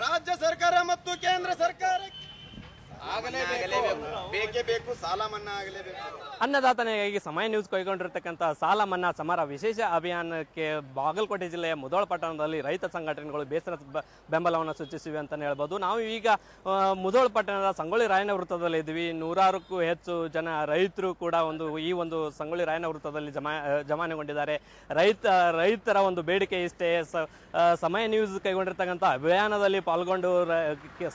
ರಾಜ್ಯ ಸರ್ಕಾರ ಮತ್ತು ಕೇಂದ್ರ ಸರ್ಕಾರಕ್ಕೆ ಬೇಕೇ ಬೇಕು, ಸಾಲ ಮನ್ನಾ ಆಗಲೇಬೇಕು. ಅನ್ನದಾತನಿಗಾಗಿ ಸಮಯ ನ್ಯೂಸ್ ಕೈಗೊಂಡಿರತಕ್ಕಂಥ ಸಾಲ ಮನ್ನಾ ಸಮರ ವಿಶೇಷ ಅಭಿಯಾನಕ್ಕೆ ಬಾಗಲಕೋಟೆ ಜಿಲ್ಲೆಯ ಮುಧೋಳ ಪಟ್ಟಣದಲ್ಲಿ ರೈತ ಸಂಘಟನೆಗಳು ಬೇಸರ ಬೆಂಬಲವನ್ನು ಸೂಚಿಸಿವೆ ಅಂತಲೇ ಹೇಳ್ಬೋದು. ನಾವು ಈಗ ಮುಧೋಳ ಪಟ್ಟಣದ ಸಂಗೊಳ್ಳಿ ರಾಯಣ್ಣ ವೃತ್ತದಲ್ಲಿ ಇದ್ವಿ. 100ಕ್ಕೂ ಹೆಚ್ಚು ಜನ ರೈತರು ಕೂಡ ಈ ಒಂದು ಸಂಗೊಳ್ಳಿ ರಾಯಣ್ಣ ವೃತ್ತದಲ್ಲಿ ಜಮಾನೆಗೊಂಡಿದ್ದಾರೆ. ರೈತರ ಒಂದು ಬೇಡಿಕೆ ಇಷ್ಟೇ, ಸಮಯ ನ್ಯೂಸ್ ಕೈಗೊಂಡಿರ್ತಕ್ಕಂಥ ಅಭಿಯಾನದಲ್ಲಿ ಪಾಲ್ಗೊಂಡು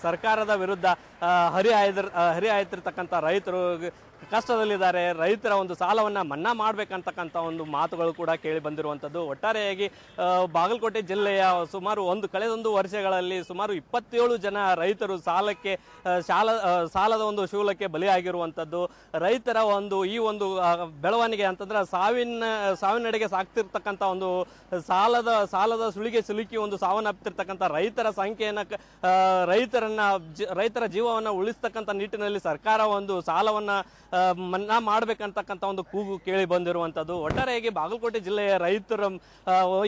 ಸರ್ಕಾರದ ವಿರುದ್ಧ ಹರಿಹಾಯ್ತಿರ್ತಕ್ಕಂಥ ರೈತರು ಕಷ್ಟದಲ್ಲಿದ್ದಾರೆ. ರೈತರ ಒಂದು ಸಾಲವನ್ನು ಮನ್ನಾ ಮಾಡಬೇಕಂತಕ್ಕಂಥ ಒಂದು ಮಾತುಗಳು ಕೂಡ ಕೇಳಿ ಬಂದಿರುವಂಥದ್ದು. ಒಟ್ಟಾರೆಯಾಗಿ ಬಾಗಲಕೋಟೆ ಜಿಲ್ಲೆಯ ಸುಮಾರು ಕಳೆದೊಂದು ವರ್ಷಗಳಲ್ಲಿ ಸುಮಾರು 27 ಜನ ರೈತರು ಸಾಲದ ಒಂದು ಶೂಲಕ್ಕೆ ಬಲಿಯಾಗಿರುವಂಥದ್ದು. ರೈತರ ಈ ಒಂದು ಬೆಳವಣಿಗೆ ಅಂತಂದ್ರೆ ಸಾವಿನೆಡೆಗೆ ಸಾಕ್ತಿರ್ತಕ್ಕಂಥ ಒಂದು ಸಾಲದ ಸುಳಿಗೆ ಸಿಲುಕಿ ಒಂದು ಸಾವನ್ನಪ್ಪಿರ್ತಕ್ಕಂಥ ರೈತರ ಸಂಖ್ಯೆಯನ್ನು ರೈತರ ಜೀವವನ್ನು ಉಳಿಸ್ತಕ್ಕಂಥ ನಿಟ್ಟಿನಲ್ಲಿ ಸರ್ಕಾರ ಒಂದು ಸಾಲವನ್ನು ಮನ್ನಾ ಮಾಡಬೇಕಂತಕ್ಕಂಥ ಒಂದು ಕೂಗು ಕೇಳಿ ಬಂದಿರುವಂಥದ್ದು. ಒಟ್ಟಾರೆಯಾಗಿ ಬಾಗಲಕೋಟೆ ಜಿಲ್ಲೆಯ ರೈತರ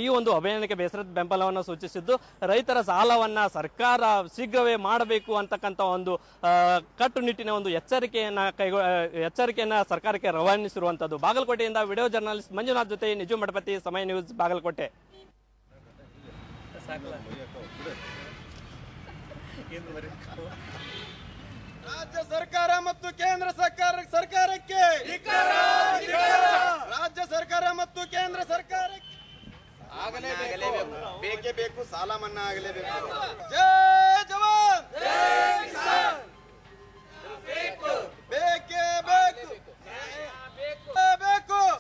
ಈ ಒಂದು ಅಭಿಯಾನಕ್ಕೆ ಬೇಸರದ ಬೆಂಬಲವನ್ನು ಸೂಚಿಸಿದ್ದು, ರೈತರ ಸಾಲವನ್ನ ಸರ್ಕಾರ ಶೀಘ್ರವೇ ಮಾಡಬೇಕು ಅಂತಕ್ಕಂಥ ಒಂದು ಕಟ್ಟುನಿಟ್ಟಿನ ಒಂದು ಎಚ್ಚರಿಕೆಯನ್ನ ಸರ್ಕಾರಕ್ಕೆ ರವಾನಿಸಿರುವಂಥದ್ದು. ಬಾಗಲಕೋಟೆಯಿಂದ ವಿಡಿಯೋ ಜರ್ನಲಿಸ್ಟ್ ಮಂಜುನಾಥ್ ಜೊತೆ ನಿಜು ಮಠಪತಿ, ಸಮಯ ನ್ಯೂಸ್, ಬಾಗಲಕೋಟೆ. ರಾಜ್ಯ ಸರ್ಕಾರ ಮತ್ತು ಕೇಂದ್ರ ಸರ್ಕಾರಕ್ಕೆ ರಾಜ್ಯ ಸರ್ಕಾರ ಮತ್ತು ಕೇಂದ್ರ ಸರ್ಕಾರಕ್ಕೆ ಬೇಕೇ ಬೇಕು, ಸಾಲ ಮನ್ನಾ ಆಗಲೇಬೇಕು. ಜೈ ಜವಾನ್ ಜೈ ಕಿಸಾನ್. ಬೇಕೇ ಬೇಕು,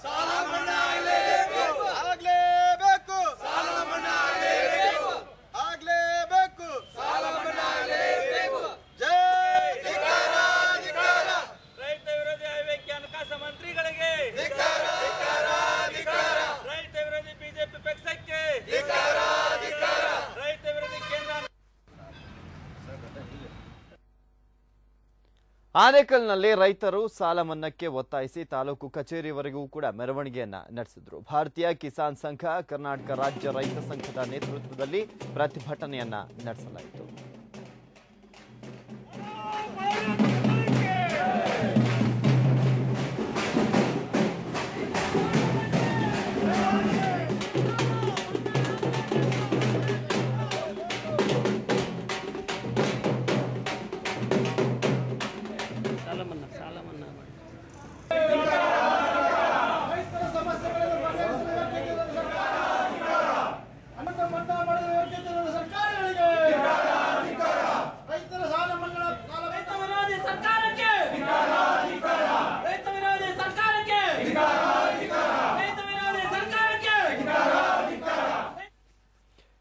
ಸಾಲ ಮನ್ನಾ ಆಗಲೇಬೇಕು, ಆಗಲೇಬೇಕು, ಸಾಲ ಮನ್ನಾ ಆಗಲೇಬೇಕು, ಆಗಲೇಬೇಕು, ಸಾಲ ಮನ್ನಾ ಆಗಲೇಬೇಕು. ಜೈ ರೈತ ವಿರೋಧಿ ಐವೇಕ್ಯ ಹಣಕಾಸ ಮಂತ್ರಿಗಳಿಗೆ, ರೈತ ವಿರೋಧಿ ಬಿಜೆಪಿ ಪಕ್ಷಕ್ಕೆ, ರೈತ ವಿರೋಧಿ ಕೇಂದ್ರ. ಆನೇಕಲ್ನಲ್ಲಿ ರೈತರು ಸಾಲ ಮನ್ನಾಕ್ಕೆ ಒತ್ತಾಯಿಸಿ ತಾಲೂಕು ಕಚೇರಿವರೆಗೂ ಕೂಡ ಮೆರವಣಿಗೆಯನ್ನ ನಡೆಸಿದ್ರು. ಭಾರತೀಯ ಕಿಸಾನ್ ಸಂಘ, ಕರ್ನಾಟಕ ರಾಜ್ಯ ರೈತ ಸಂಘದ ನೇತೃತ್ವದಲ್ಲಿ ಪ್ರತಿಭಟನೆಯನ್ನ ನಡೆಸಲಾಯಿತು.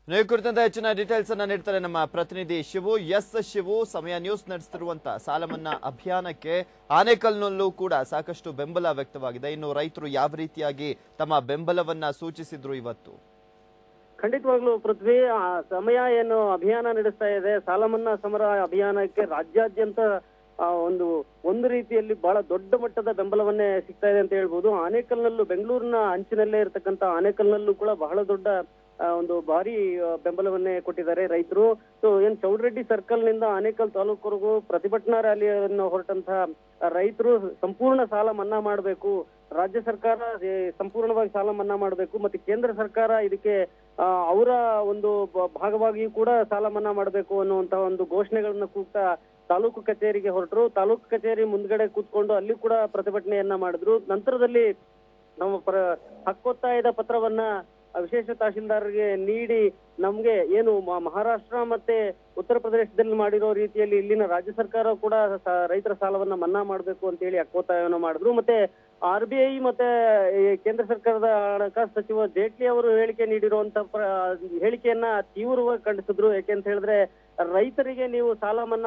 ಈ ಕುರಿತಂತೆ ಹೆಚ್ಚಿನ ಡೀಟೇಲ್ಸ್ ಅನ್ನ ನೀಡ್ತಾರೆ ನಮ್ಮ ಪ್ರತಿನಿಧಿ ಶಿವು. ಶಿವು, ಸಮಯ ನ್ಯೂಸ್ ನಡೆಸುತ್ತಿರುವಂತಹ ಸಾಲ ಮನ್ನಾ ಅಭಿಯಾನಕ್ಕೆ ಆನೇಕಲ್ನಲ್ಲೂ ಕೂಡ ಸಾಕಷ್ಟು ಬೆಂಬಲ ವ್ಯಕ್ತವಾಗಿದೆ. ಇನ್ನು ರೈತರು ಯಾವ ರೀತಿಯಾಗಿ ತಮ್ಮ ಬೆಂಬಲವನ್ನ ಸೂಚಿಸಿದ್ರು ಇವತ್ತು? ಖಂಡಿತವಾಗ್ಲೂ ಪೃಥ್ವಿ, ಸಮಯ ಏನು ಅಭಿಯಾನ ನಡೆಸ್ತಾ ಇದೆ, ಸಾಲ ಮನ್ನಾ ಸಮರ ಅಭಿಯಾನಕ್ಕೆ ರಾಜ್ಯಾದ್ಯಂತ ಒಂದು ರೀತಿಯಲ್ಲಿ ಬಹಳ ದೊಡ್ಡ ಮಟ್ಟದ ಬೆಂಬಲವನ್ನೇ ಸಿಗ್ತಾ ಇದೆ ಅಂತ ಹೇಳ್ಬೋದು. ಆನೇಕಲ್ನಲ್ಲೂ, ಬೆಂಗಳೂರಿನ ಅಂಚಿನಲ್ಲೇ ಇರತಕ್ಕಂತ ಆನೇಕಲ್ನಲ್ಲೂ ಕೂಡ ಬಹಳ ದೊಡ್ಡ ಒಂದು ಭಾರಿ ಬೆಂಬಲವನ್ನೇ ಕೊಟ್ಟಿದ್ದಾರೆ ರೈತರು. ಸೊ ಏನ್ ಚೌಡರೆಡ್ಡಿ ಸರ್ಕಲ್ ನಿಂದ ಆನೇಕಲ್ ತಾಲೂಕುವರೆಗೂ ಪ್ರತಿಭಟನಾ ರ್ಯಾಲಿಯನ್ನು ಹೊರಟಂತಹ ರೈತರು ಸಂಪೂರ್ಣ ಸಾಲ ಮನ್ನಾ ಮಾಡಬೇಕು, ರಾಜ್ಯ ಸರ್ಕಾರ ಸಂಪೂರ್ಣವಾಗಿ ಸಾಲ ಮನ್ನಾ ಮಾಡಬೇಕು, ಮತ್ತೆ ಕೇಂದ್ರ ಸರ್ಕಾರ ಇದಕ್ಕೆ ಅವರ ಒಂದು ಭಾಗವಾಗಿಯೂ ಕೂಡ ಸಾಲ ಮನ್ನಾ ಮಾಡಬೇಕು ಅನ್ನುವಂತಹ ಒಂದು ಘೋಷಣೆಗಳನ್ನ ಕೂಗ್ತಾ ತಾಲೂಕು ಕಚೇರಿಗೆ ಹೊರಟರು. ತಾಲೂಕು ಕಚೇರಿ ಮುಂದ್ಗಡೆ ಕೂತ್ಕೊಂಡು ಅಲ್ಲಿ ಕೂಡ ಪ್ರತಿಭಟನೆಯನ್ನ ಮಾಡಿದ್ರು. ನಂತರದಲ್ಲಿ ನಮ್ಮ ಹಕ್ಕೊತ್ತಾಯದ ಪತ್ರವನ್ನ ವಿಶೇಷ ತಹಶೀಲ್ದಾರ್ಗೆ ನೀಡಿ ನಮ್ಗೆ ಏನು ಮಹಾರಾಷ್ಟ್ರ ಮತ್ತೆ ಉತ್ತರ ಪ್ರದೇಶದಲ್ಲಿ ಮಾಡಿರೋ ರೀತಿಯಲ್ಲಿ ಇಲ್ಲಿನ ರಾಜ್ಯ ಸರ್ಕಾರ ಕೂಡ ರೈತರ ಸಾಲವನ್ನ ಮನ್ನಾ ಮಾಡಬೇಕು ಅಂತ ಹೇಳಿ ಒತ್ತಾಯವನ್ನು ಮಾಡಿದ್ರು. ಮತ್ತೆ RBI ಮತ್ತೆ ಕೇಂದ್ರ ಸರ್ಕಾರದ ಹಣಕಾಸು ಸಚಿವ ಜೇಟ್ಲಿ ಅವರು ಹೇಳಿಕೆ ನೀಡಿರುವಂತ ಹೇಳಿಕೆಯನ್ನ ತೀವ್ರವಾಗಿ ಖಂಡಿಸಿದ್ರು. ಯಾಕೆಂತ ಹೇಳಿದ್ರೆ ರೈತರಿಗೆ ನೀವು ಸಾಲ ಮನ್ನಾ